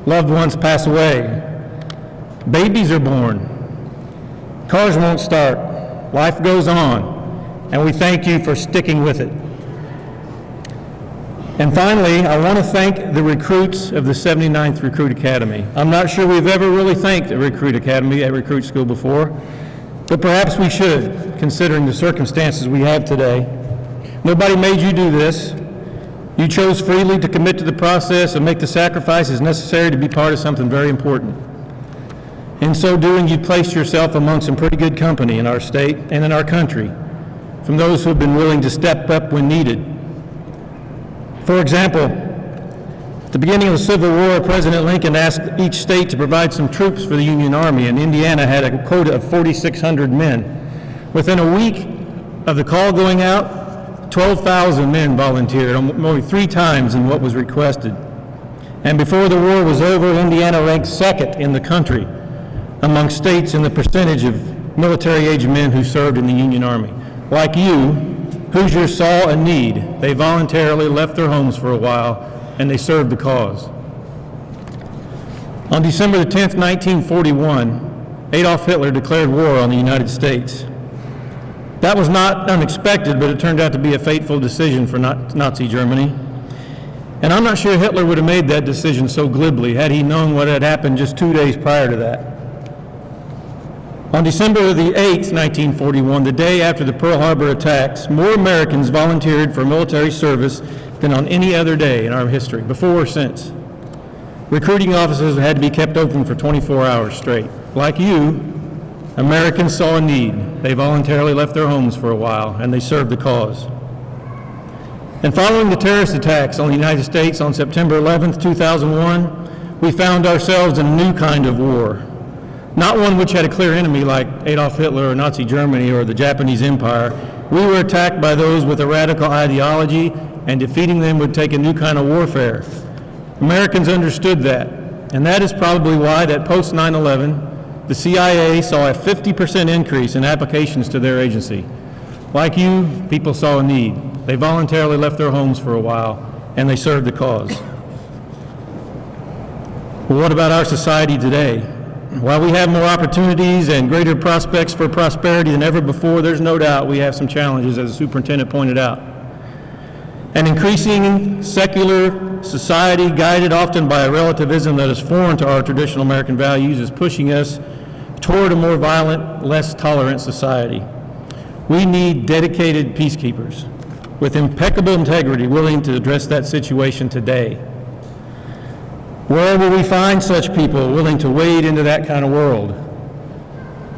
S6: loved ones pass away, babies are born, cars won't start, life goes on, and we thank you for sticking with it. And finally, I want to thank the recruits of the 79th Recruit Academy. I'm not sure we've ever really thanked a Recruit Academy at Recruit School before, but perhaps we should, considering the circumstances we have today. Nobody made you do this. You chose freely to commit to the process and make the sacrifices necessary to be part of something very important. In so doing, you placed yourself among some pretty good company in our state and in our country, from those who have been willing to step up when needed. For example, at the beginning of the Civil War, President Lincoln asked each state to provide some troops for the Union Army, and Indiana had a quota of 4,600 men. Within a week of the call going out, 12,000 men volunteered, only 3 times in what was requested. And before the war was over, Indiana ranked second in the country among states in the percentage of military-age men who served in the Union Army. Like you, Hoosiers saw a need. They voluntarily left their homes for a while, and they served the cause. On December the 10th, 1941, Adolf Hitler declared war on the United States. That was not unexpected, but it turned out to be a fateful decision for Nazi Germany. And I'm not sure Hitler would have made that decision so glibly had he known what had happened just 2 days prior to that. On December the 8th, 1941, the day after the Pearl Harbor attacks, more Americans volunteered for military service than on any other day in our history, before or since. Recruiting offices had to be kept open for 24 hours straight. Like you, Americans saw a need. They voluntarily left their homes for a while, and they served the cause. And following the terrorist attacks on the United States on September 11th, 2001, we found ourselves in a new kind of war. Not one which had a clear enemy like Adolf Hitler or Nazi Germany or the Japanese Empire. We were attacked by those with a radical ideology, and defeating them would take a new kind of warfare. Americans understood that, and that is probably why that post 9/11, the CIA saw a 50% increase in applications to their agency. Like you, people saw a need. They voluntarily left their homes for a while, and they served the cause. Well, what about our society today? While we have more opportunities and greater prospects for prosperity than ever before, there's no doubt we have some challenges, as the superintendent pointed out. An increasing secular society, guided often by a relativism that is foreign to our traditional American values, is pushing us toward a more violent, less tolerant society. We need dedicated peacekeepers with impeccable integrity willing to address that situation today. Where will we find such people willing to wade into that kind of world?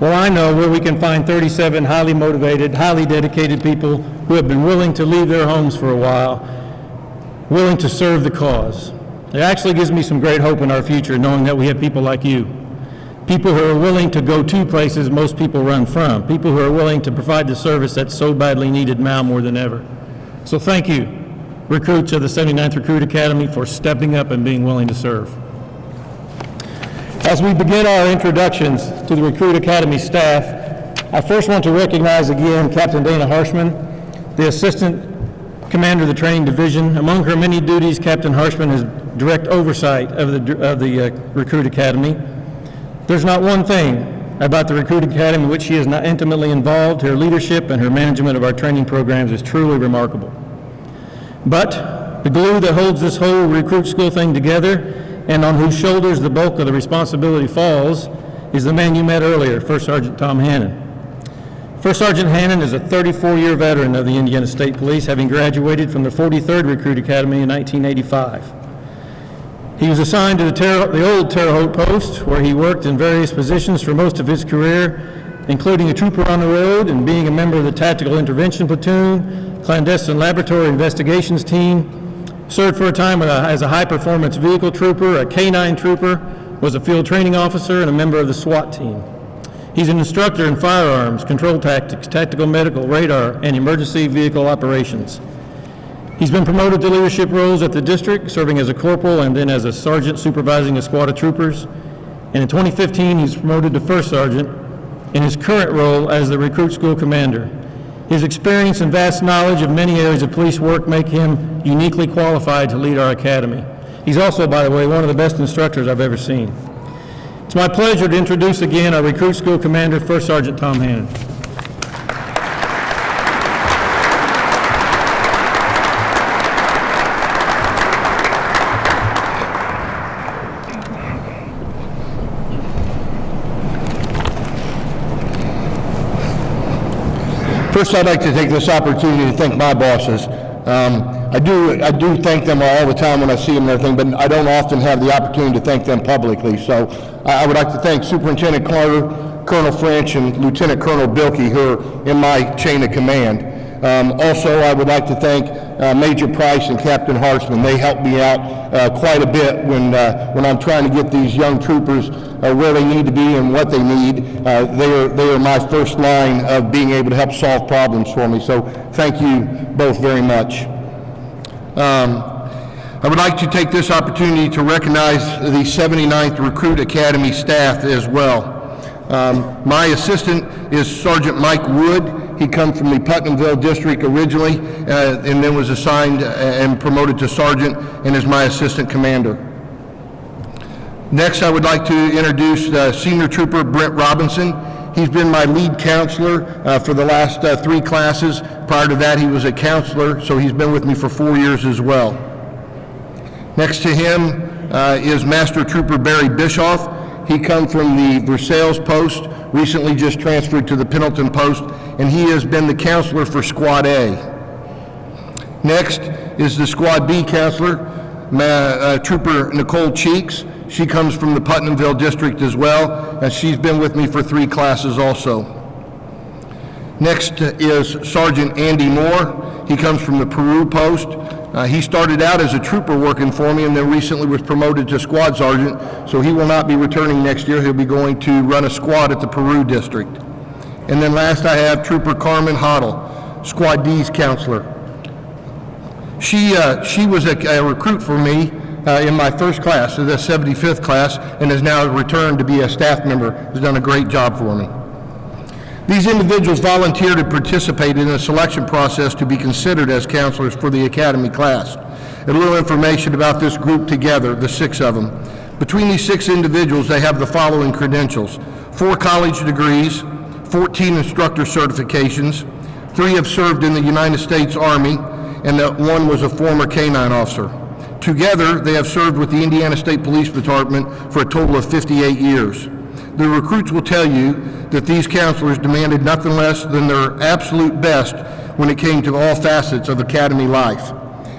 S6: Well, I know where we can find 37 highly motivated, highly dedicated people who have been willing to leave their homes for a while, willing to serve the cause. It actually gives me some great hope in our future, knowing that we have people like you. People who are willing to go to places most people run from. People who are willing to provide the service that's so badly needed now more than ever. So thank you, recruits of the 79th Recruit Academy, for stepping up and being willing to serve. As we begin our introductions to the Recruit Academy staff, I first want to recognize again Captain Dana Harshman, the Assistant Commander of the Training Division. Among her many duties, Captain Harshman has direct oversight of the Recruit Academy. There's not one thing about the Recruit Academy in which she is not intimately involved. Her leadership and her management of our training programs is truly remarkable. But the glue that holds this whole recruit school thing together, and on whose shoulders the bulk of the responsibility falls, is the man you met earlier, First Sergeant Tom Hannon. First Sergeant Hannon is a 34-year veteran of the Indiana State Police, having graduated from the 43rd Recruit Academy in 1985. He was assigned to the old Terre Haute post, where he worked in various positions for most of his career, including a trooper on the road and being a member of the Tactical Intervention Platoon, Clandestine Laboratory Investigations Team, served for a time as a high-performance vehicle trooper, a K-9 trooper, was a field training officer, and a member of the SWAT team. He's an instructor in firearms, control tactics, tactical medical, radar, and emergency vehicle operations. He's been promoted to leadership roles at the district, serving as a corporal and then as a sergeant supervising a squad of troopers. And in 2015, he's promoted to first sergeant in his current role as the recruit school commander. His experience and vast knowledge of many areas of police work make him uniquely qualified to lead our academy. He's also, by the way, one of the best instructors I've ever seen. It's my pleasure to introduce again our Recruit School Commander, First Sergeant Tom Hannon.
S2: First, I'd like to take this opportunity to thank my bosses. I do thank them all the time when I see them and everything, but I don't often have the opportunity to thank them publicly. So I would like to thank Superintendent Carter, Colonel French, and Lieutenant Colonel Bilkey, who are in my chain of command. Also, I would like to thank Major Price and Captain Harshman. They helped me out quite a bit when I'm trying to get these young troopers where they need to be and what they need. They are my first line of being able to help solve problems for me. So thank you both very much. I would like to take this opportunity to recognize the 79th Recruit Academy staff as well. My assistant is Sergeant Mike Wood. He comes from the Putnamville District originally, and then was assigned and promoted to sergeant, and is my assistant commander. Next, I would like to introduce Senior Trooper Brent Robinson. He's been my lead counselor for the last 3 classes. Prior to that, he was a counselor, so he's been with me for 4 years as well. Next to him is Master Trooper Barry Bischoff. He comes from the Versailles post, recently just transferred to the Pendleton post, and he has been the counselor for Squad A. Next is the Squad B counselor, Trooper Nicole Cheeks. She comes from the Putnamville district as well, and she's been with me for 3 classes also. Next is Sergeant Andy Moore. He comes from the Peru post. He started out as a trooper working for me and then recently was promoted to squad sergeant, so he will not be returning next year. He'll be going to run a squad at the Peru district. And then last I have Trooper Carmen Hoddle, Squad D's counselor. She was a recruit for me in my first class, the 75th class, and has now returned to be a staff member. Has done a great job for me. These individuals volunteered to participate in the selection process to be considered as counselors for the academy class. A little information about this group together, the 6 of them. Between these 6 individuals, they have the following credentials: 4 college degrees, 14 instructor certifications, 3 have served in the United States Army, and 1 was a former K-9 officer. Together, they have served with the Indiana State Police Department for a total of 58 years. The recruits will tell you that these counselors demanded nothing less than their absolute best when it came to all facets of academy life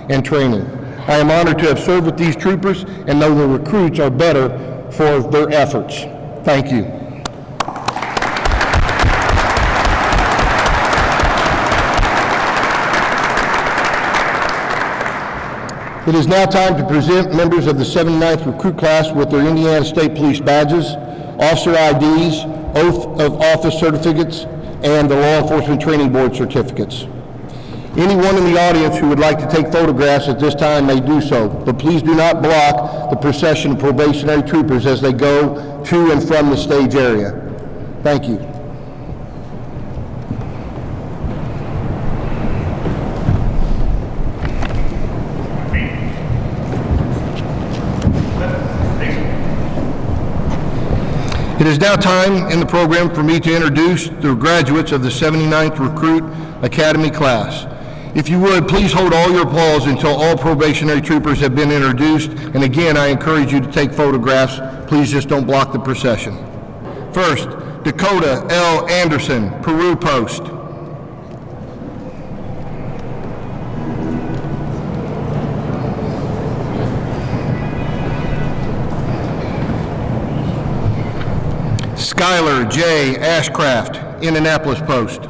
S2: and training. I am honored to have served with these troopers and know the recruits are better for their efforts. Thank you. It is now time to present members of the 79th Recruit Class with their Indiana State Police badges, officer IDs, oath of office certificates, and the Law Enforcement Training Board certificates. Anyone in the audience who would like to take photographs at this time may do so, but please do not block the procession of probationary troopers as they go to and from the stage area. Thank you. It is now time in the program for me to introduce the graduates of the 79th Recruit Academy class. If you would, please hold all your applause until all probationary troopers have been introduced. And again, I encourage you to take photographs. Please just don't block the procession. First, Dakota L. Anderson, Peru Post. Skylar J. Ashcraft, Indianapolis Post.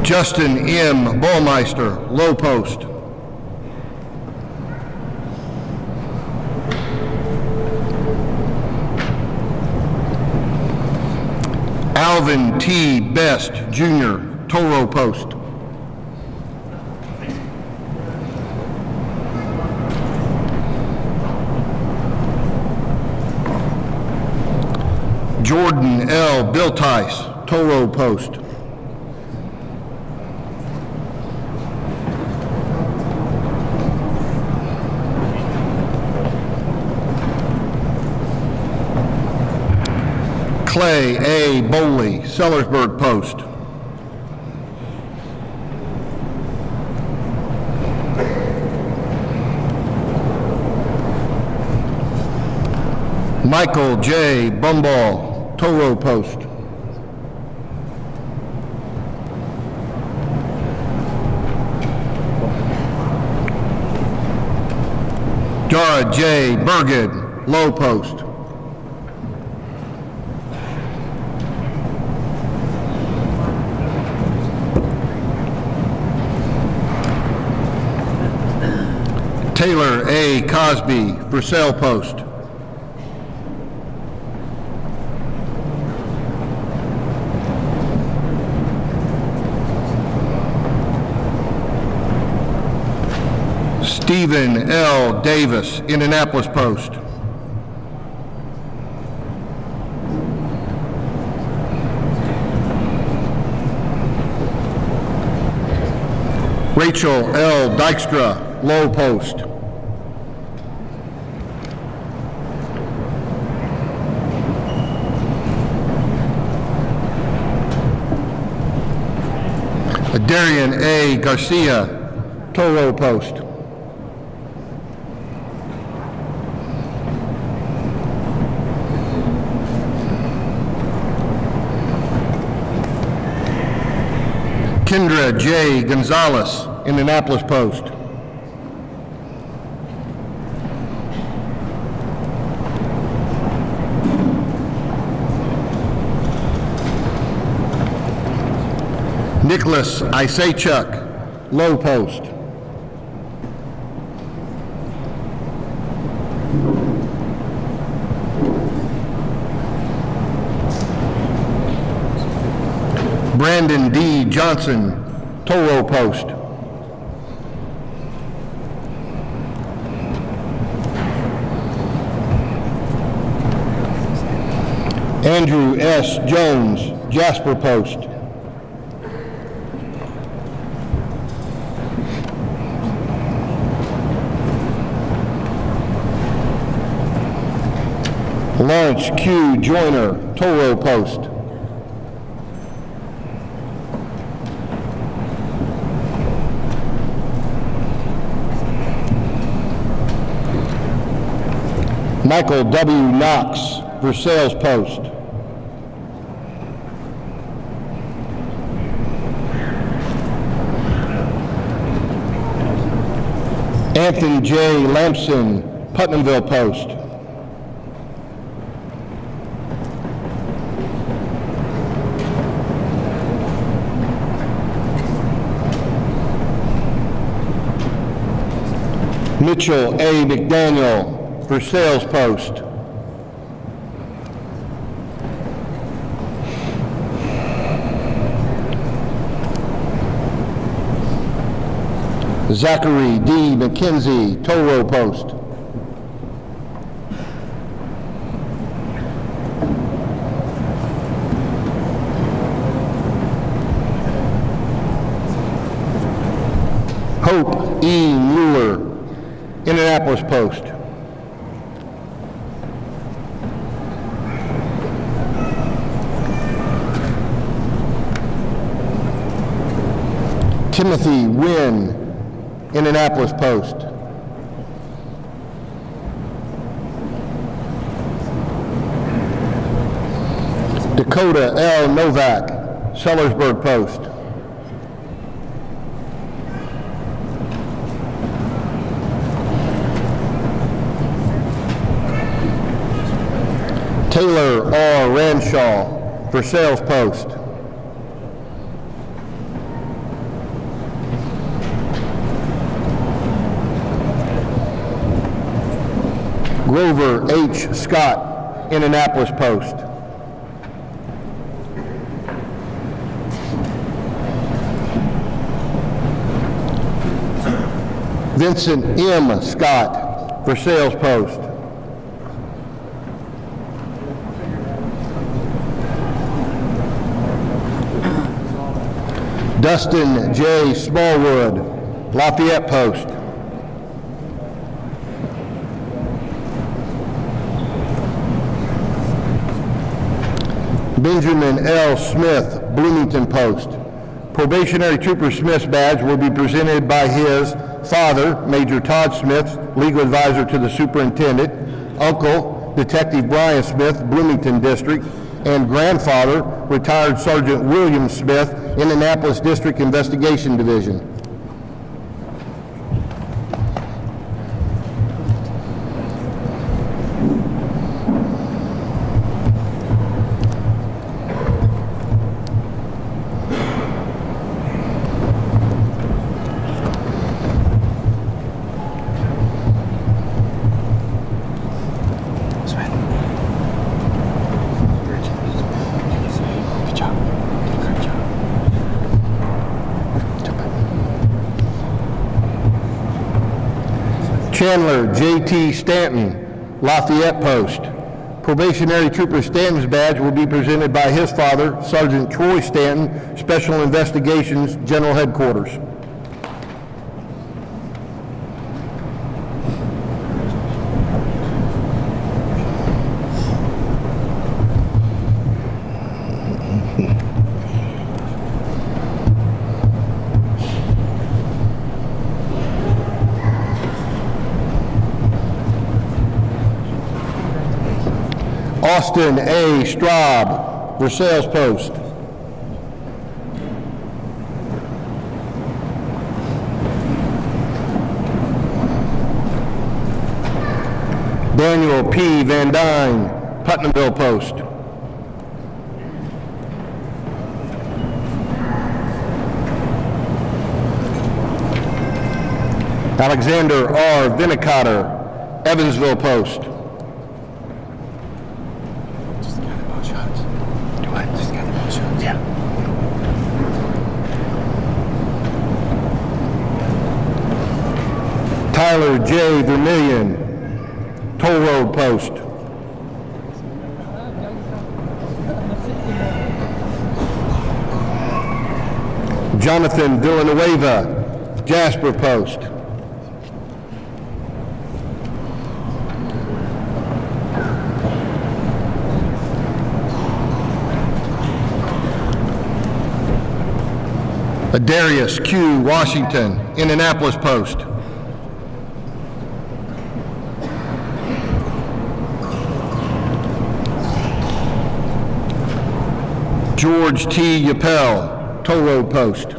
S2: Justin M. Ballmeister, Low Post. Alvin T. Best, Jr., Toro Post. Jordan L. Biltice, Toll Road Post. Clay A. Boley, Sellersburg Post. Michael J. Bumball, Toll Road Post. Dara J. Burgid, Low Post. Taylor A. Cosby, Purcell Post. Stephen L. Davis, Indianapolis Post. Rachel L. Dykstra, Low Post. Darian A. Garcia, Toll Road Post. Kendra J. Gonzalez, Indianapolis Post. Nicholas Isachuk, Low Post. Brandon D. Johnson, Toll Road Post. Andrew S. Jones, Jasper Post. Lawrence Q. Joyner, Toll Road Post. Michael W. Knox, Versailles Post. Anthony J. Lampson, Putnamville Post. Mitchell A. McDaniel, Versailles Post. Zachary D. McKenzie, Toll Road Post. Hope E. Mueller, Indianapolis Post. Timothy Wynn, Indianapolis Post. Dakota L. Novak, Sellersburg Post. Taylor R. Ranshaw, Versailles Post. Grover H. Scott, Indianapolis Post. Vincent M. Scott, Versailles Post. Dustin J. Smallwood, Lafayette Post. Benjamin L. Smith, Bloomington Post. Probationary Trooper Smith's badge will be presented by his father, Major Todd Smith, legal advisor to the superintendent, uncle, Detective Brian Smith, Bloomington District, and grandfather, retired Sergeant William Smith, Indianapolis District Investigation Division. Chandler J.T. Stanton, Lafayette Post. Probationary Trooper Stanton's badge will be presented by his father, Sergeant Troy Stanton, Special Investigations, General Headquarters. Austin A. Straub, Versailles Post. Daniel P. Van Dyne, Putnamville Post. Alexander R. Vinicotter, Evansville Post. Tyler J. Vermillion, Toll Road Post. Jonathan Villanueva, Jasper Post. Darius Q. Washington, Indianapolis Post. George T. Yapel, Toll Road Post.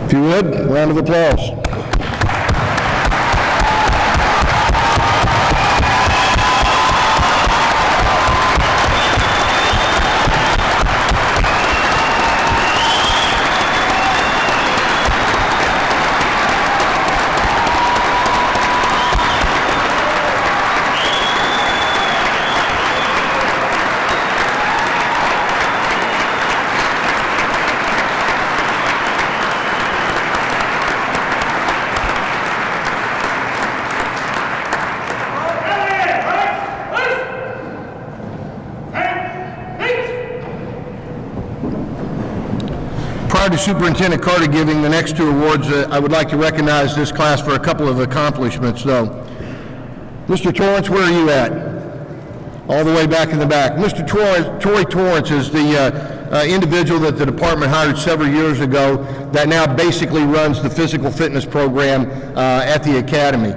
S2: If you would, a round of applause. Prior to Superintendent Carter giving the next two awards, I would like to recognize this class for a couple of accomplishments, though. Mr. Torrance, where are you at? All the way back in the back. Mr. Troy Torrance is the individual that the department hired several years ago that now basically runs the physical fitness program at the academy.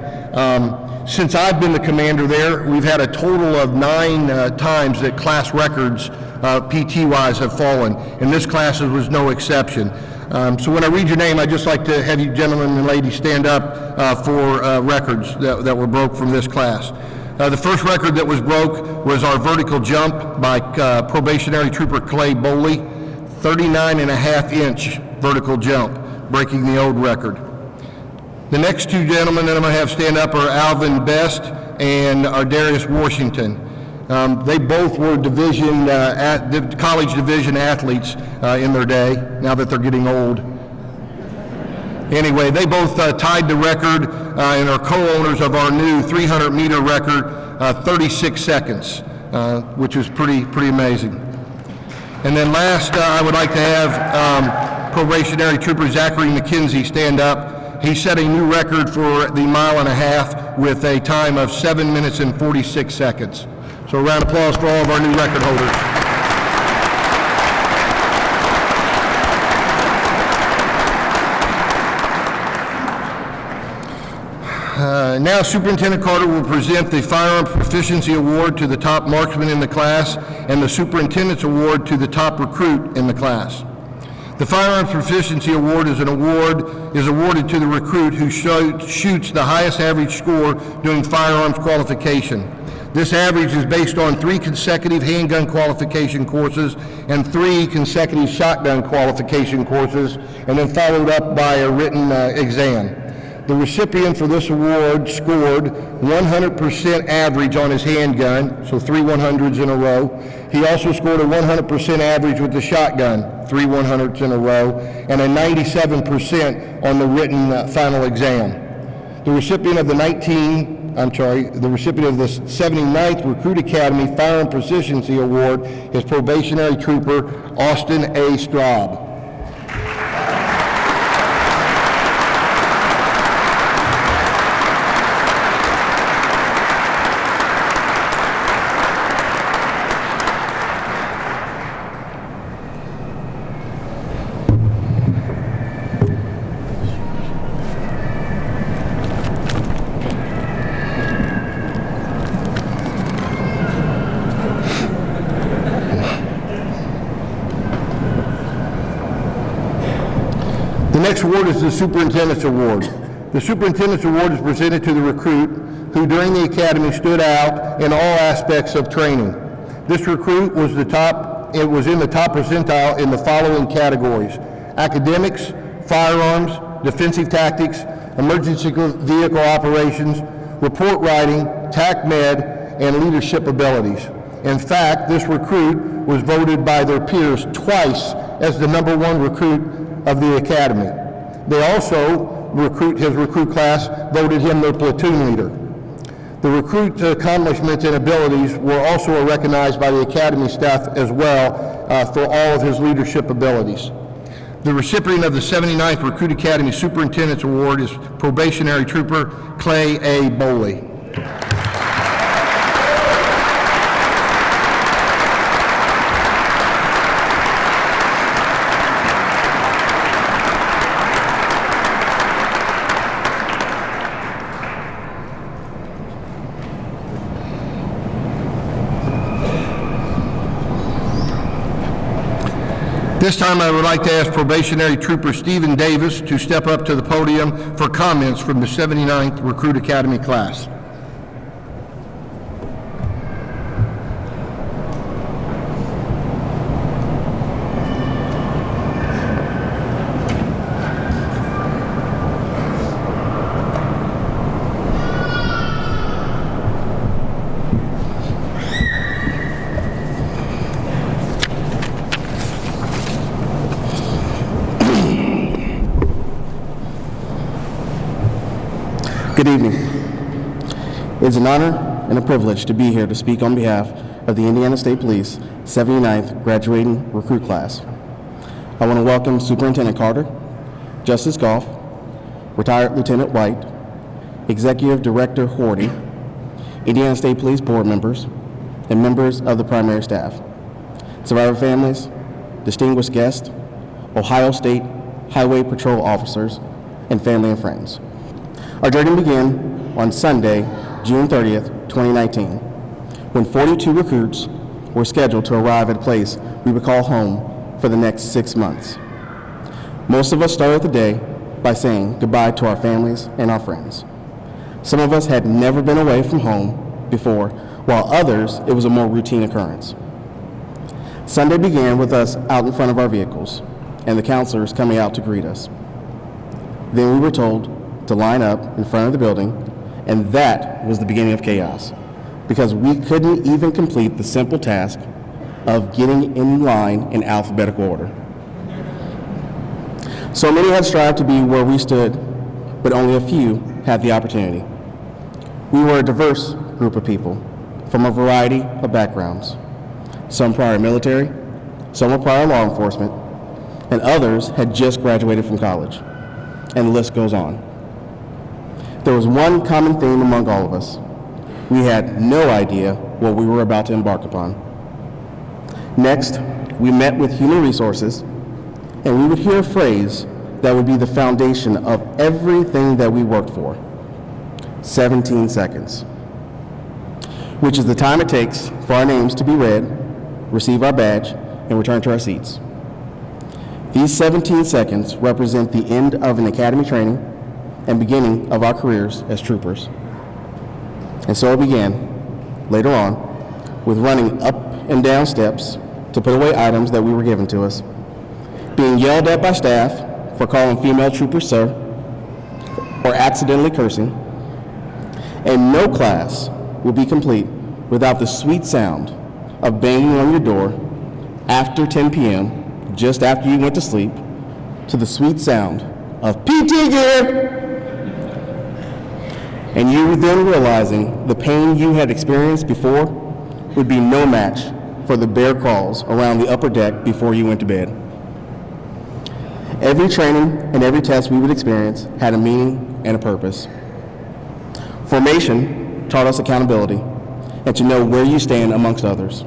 S2: Since I've been the commander there, we've had a total of 9 times that class records PT-wise have fallen, and this class was no exception. So when I read your name, I'd just like to have you gentlemen and ladies stand up for records that were broke from this class. The first record that was broke was our vertical jump by probationary trooper Clay Boley, 39.5-inch vertical jump, breaking the old record. The next two gentlemen that I'm going to have stand up are Alvin Best and Ardarius Washington. They both were college division athletes in their day, now that they're getting old. Anyway, they both tied the record and are co-owners of our new 300-meter record, 36 seconds, which is pretty amazing. And then last, I would like to have probationary trooper Zachary McKenzie stand up. He set a new record for the mile and a half with a time of 7 minutes and 46 seconds. So a round of applause for all of our new record holders. Now Superintendent Carter will present the Firearm Proficiency Award to the top marksman in the class and the Superintendent's Award to the top recruit in the class. The Firearms Proficiency Award is awarded to the recruit who shoots the highest average score during firearms qualification. This average is based on 3 consecutive handgun qualification courses and 3 consecutive shotgun qualification courses, and then followed up by a written exam. The recipient for this award scored 100% average on his handgun, so 3 100s in a row. He also scored a 100% average with the shotgun, 3 100s in a row, and a 97% on the written final exam. The recipient of the 79th Recruit Academy Firearm Proficiency Award is probationary trooper Austin A. Straub. The next award is the Superintendent's Award. The Superintendent's Award is presented to the recruit who during the academy stood out in all aspects of training. This recruit was in the top percentile in the following categories: academics, firearms, defensive tactics, emergency vehicle operations, report writing, TAC med, and leadership abilities. In fact, this recruit was voted by their peers twice as the #1 recruit of the academy. They also, his recruit class voted him their platoon leader. The recruit's accomplishments and abilities were also recognized by the academy staff as well for all of his leadership abilities. The recipient of the 79th Recruit Academy Superintendent's Award is probationary trooper Clay A. Boley. This time I would like to ask probationary trooper Stephen Davis to step up to the podium for comments from the 79th Recruit Academy class.
S8: Good evening. It's an honor and a privilege to be here to speak on behalf of the Indiana State Police 79th graduating recruit class. I want to welcome Superintendent Carter, Justice Goff, Retired Lieutenant White, Executive Director Horty, Indiana State Police board members, and members of the primary staff, survivor families, distinguished guests, Ohio State Highway Patrol officers, and family and friends. Our journey began on Sunday, June 30th, 2019, when 42 recruits were scheduled to arrive at a place we would call home for the next 6 months. Most of us started the day by saying goodbye to our families and our friends. Some of us had never been away from home before, while others, it was a more routine occurrence. Sunday began with us out in front of our vehicles and the counselors coming out to greet us. Then we were told to line up in front of the building, and that was the beginning of chaos, because we couldn't even complete the simple task of getting in line in alphabetical order. So many had strived to be where we stood, but only a few had the opportunity. We were a diverse group of people from a variety of backgrounds. Some prior military, some were prior law enforcement, and others had just graduated from college, and the list goes on. There was one common theme among all of us. We had no idea what we were about to embark upon. Next, we met with human resources, and we would hear a phrase that would be the foundation of everything that we worked for: 17 seconds, which is the time it takes for our names to be read, receive our badge, and return to our seats. These 17 seconds represent the end of an academy training and beginning of our careers as troopers. And so it began, later on, with running up and down steps to put away items that we were given to us, being yelled at by staff for calling female troopers sir, or accidentally cursing, and no class will be complete without the sweet sound of banging on your door after 10 p.m., just after you went to sleep, to the sweet sound of PT gear, and you then realizing the pain you had experienced before would be no match for the bear crawls around the upper deck before you went to bed. Every training and every test we would experience had a meaning and a purpose. Formation taught us accountability and to know where you stand amongst others.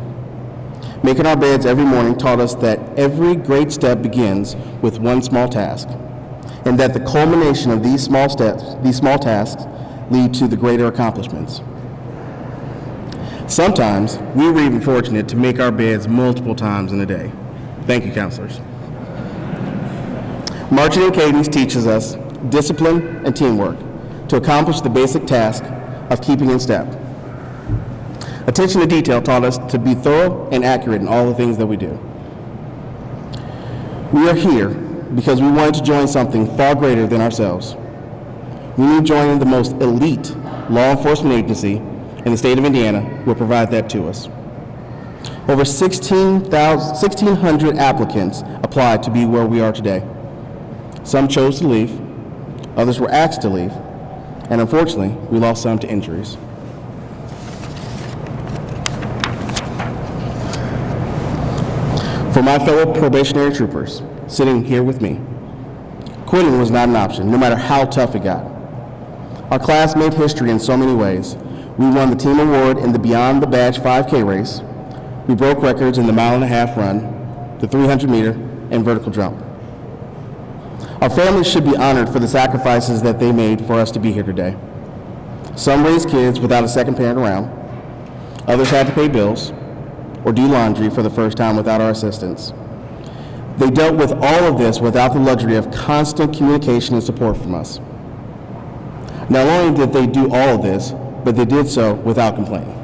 S8: Making our beds every morning taught us that every great step begins with one small task, and that the culmination of these small tasks lead to the greater accomplishments. Sometimes we were even fortunate to make our beds multiple times in a day. Thank you, counselors. Marching in cadence teaches us discipline and teamwork to accomplish the basic task of keeping in step. Attention to detail taught us to be thorough and accurate in all the things that we do. We are here because we wanted to join something far greater than ourselves. We knew joining the most elite law enforcement agency in the state of Indiana will provide that to us. Over 1,600 applicants applied to be where we are today. Some chose to leave, others were asked to leave, and unfortunately, we lost some to injuries. For my fellow probationary troopers sitting here with me, quitting was not an option, no matter how tough it got. Our class made history in so many ways. We won the team award in the Beyond the Badge 5K race. We broke records in the mile-and-a-half run, the 300-meter, and vertical jump. Our families should be honored for the sacrifices that they made for us to be here today. Some raised kids without a second parent around. Others had to pay bills or do laundry for the first time without our assistance. They dealt with all of this without the luxury of constant communication and support from us. Not only did they do all of this, but they did so without complaining.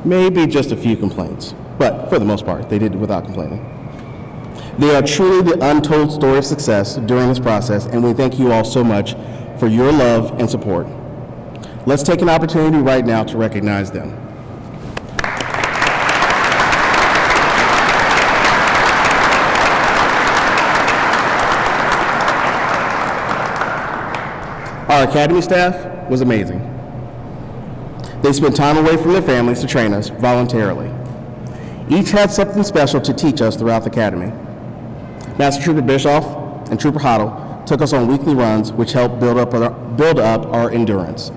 S8: Maybe just a few complaints, but for the most part, they did it without complaining. They are truly the untold story of success during this process, and we thank you all so much for your love and support. Let's take an opportunity right now to recognize them. Our academy staff was amazing. They spent time away from their families to train us voluntarily. Each had something special to teach us throughout the academy. Master Trooper Bischoff and Trooper Hoddle took us on weekly runs, which helped build up our endurance.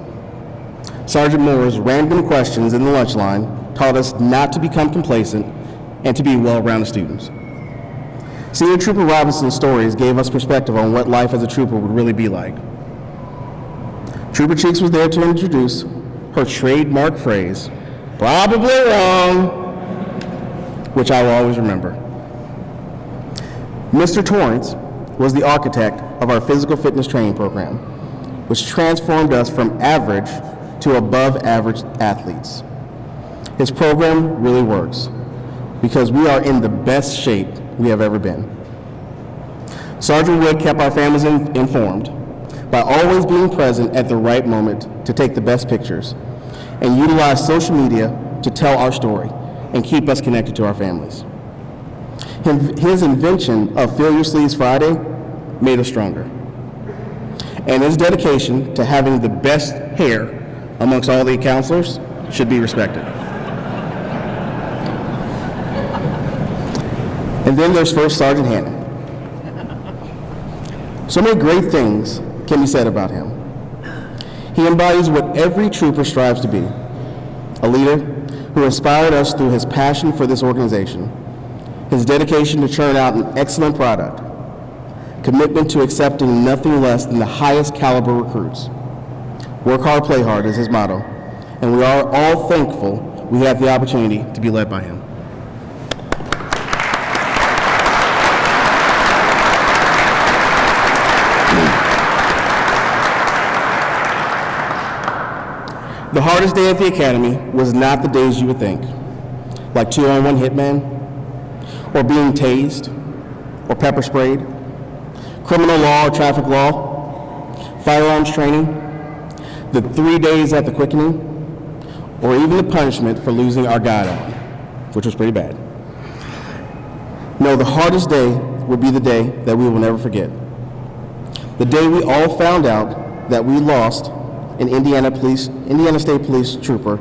S8: Sergeant Moore's random questions in the lunch line taught us not to become complacent and to be well-rounded students. Senior Trooper Robinson's stories gave us perspective on what life as a trooper would really be like. Trooper Cheeks was there to introduce her trademark phrase, "Probably wrong," which I will always remember. Mr. Torrance was the architect of our physical fitness training program, which transformed us from average to above average athletes. His program really works because we are in the best shape we have ever been. Sergeant Wood kept our families informed, by always being present at the right moment to take the best pictures, and utilize social media to tell our story and keep us connected to our families. His invention of Fill Your Sleeves Friday made us stronger. And his dedication to having the best hair amongst all the counselors should be respected. And then there's First Sergeant Hannon. So many great things can be said about him. He embodies what every trooper strives to be, a leader who inspired us through his passion for this organization, his dedication to churn out an excellent product, commitment to accepting nothing less than the highest caliber recruits. Work hard, play hard is his motto, and we are all thankful we have the opportunity to be led by him. The hardest day at the Academy was not the days you would think, like 2-on-1 hitman, or being tased, or pepper sprayed, criminal law or traffic law, firearms training, the 3 days at the quickening, or even the punishment for losing our guide on, which was pretty bad. No, the hardest day would be the day that we will never forget. The day we all found out that we lost an Indiana State Police Trooper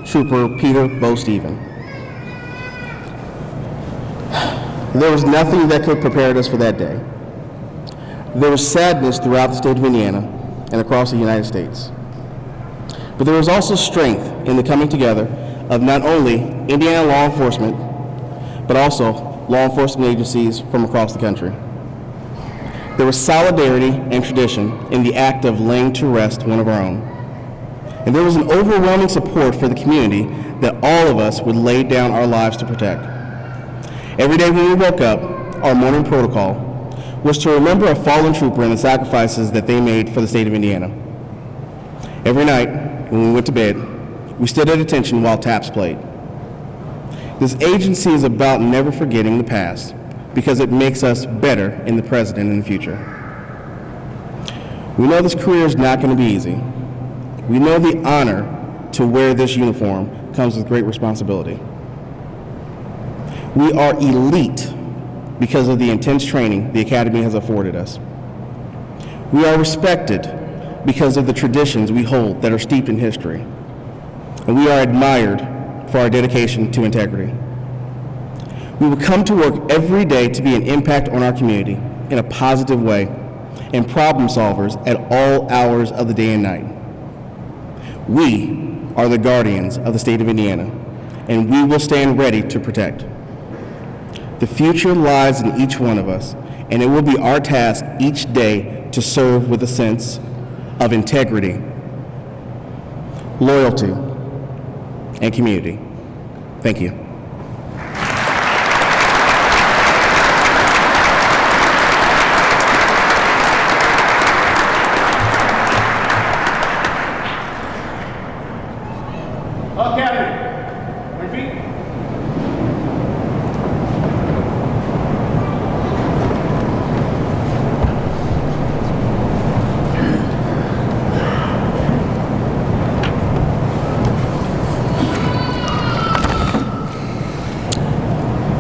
S8: Peter Bo Stephen. There was nothing that could prepare us for that day. There was sadness throughout the state of Indiana and across the United States. But there was also strength in the coming together of not only Indiana law enforcement, but also law enforcement agencies from across the country. There was solidarity and tradition in the act of laying to rest one of our own. And there was an overwhelming support for the community that all of us would lay down our lives to protect. Every day when we woke up, our morning protocol was to remember a fallen trooper and the sacrifices that they made for the state of Indiana. Every night when we went to bed, we stood at attention while taps played. This agency is about never forgetting the past, because it makes us better in the present and in the future. We know this career is not going to be easy. We know the honor to wear this uniform comes with great responsibility. We are elite because of the intense training the Academy has afforded us. We are respected because of the traditions we hold that are steeped in history. And we are admired for our dedication to integrity. We will come to work every day to be an impact on our community in a positive way and problem solvers at all hours of the day and night. We are the guardians of the state of Indiana, and we will stand ready to protect. The future lies in each one of us, and it will be our task each day to serve with a sense of integrity, loyalty, and community. Thank you.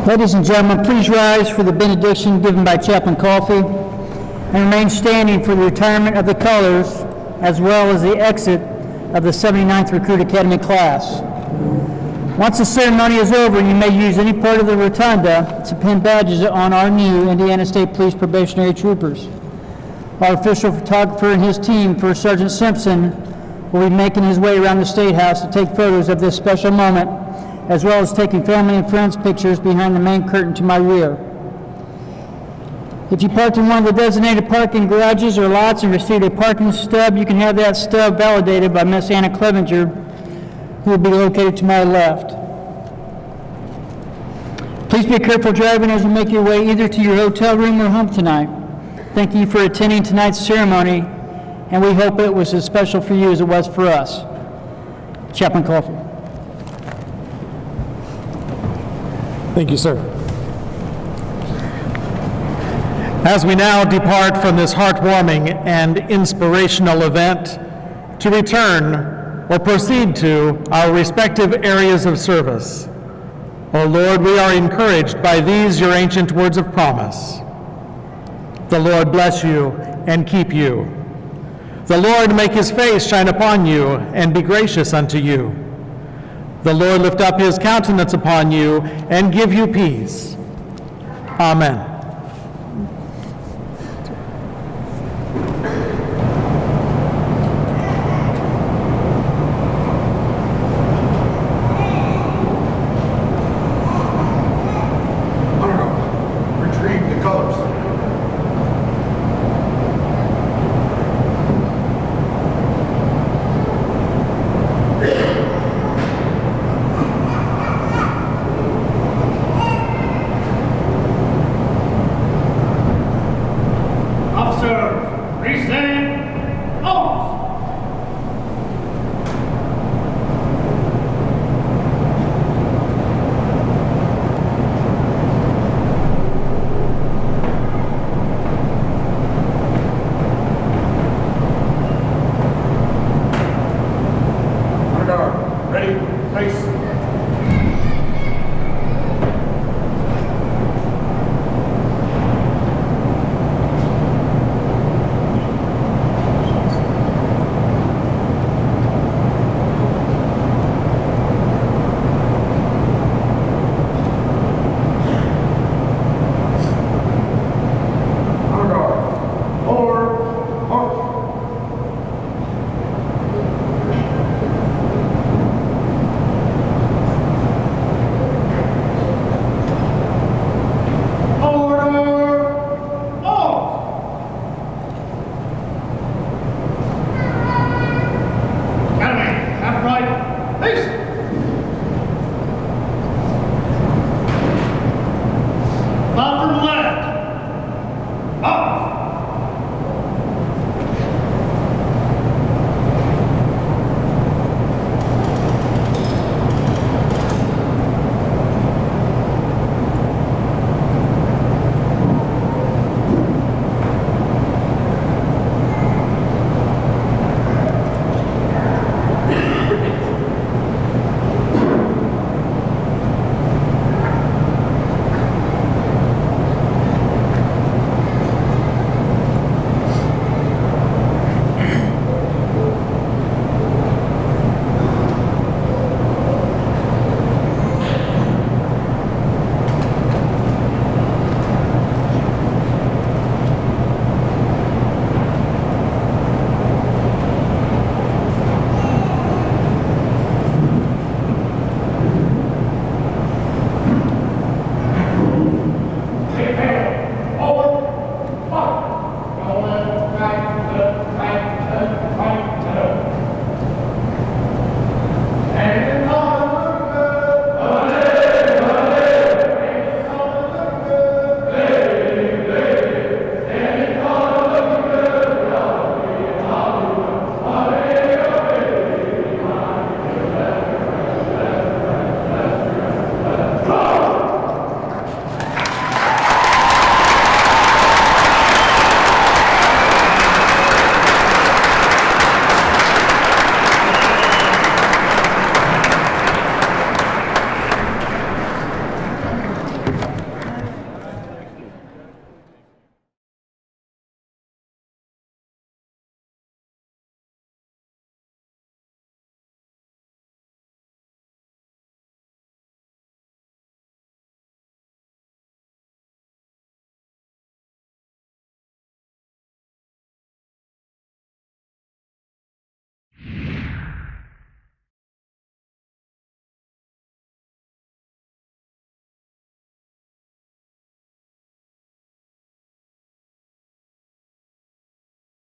S1: Ladies and gentlemen, please rise for the benediction given by Chaplain Coffey and remain standing for the retirement of the colors as well as the exit of the 79th Recruit Academy class. Once the ceremony is over, you may use any part of the rotunda to pin badges on our new Indiana State Police probationary troopers. Our official photographer and his team, First Sergeant Simpson, will be making his way around the State House to take photos of this special moment, as well as taking family and friends pictures behind the main curtain to my rear. If you parked in one of the designated parking garages or lots and received a parking stub, you can have that stub validated by Miss Anna Clevenger, who will be located to my left. Please be careful driving as you make your way either to your hotel room or home tonight. Thank you for attending tonight's ceremony, and we hope it was as special for you as it was for us. Chaplain Coffey.
S3: Thank you, sir. As we now depart from this heartwarming and inspirational event to return or proceed to our respective areas of service, O Lord, we are encouraged by these your ancient words of promise. The Lord bless you and keep you. The Lord make his face shine upon you and be gracious unto you. The Lord lift up his countenance upon you and give you peace. Amen.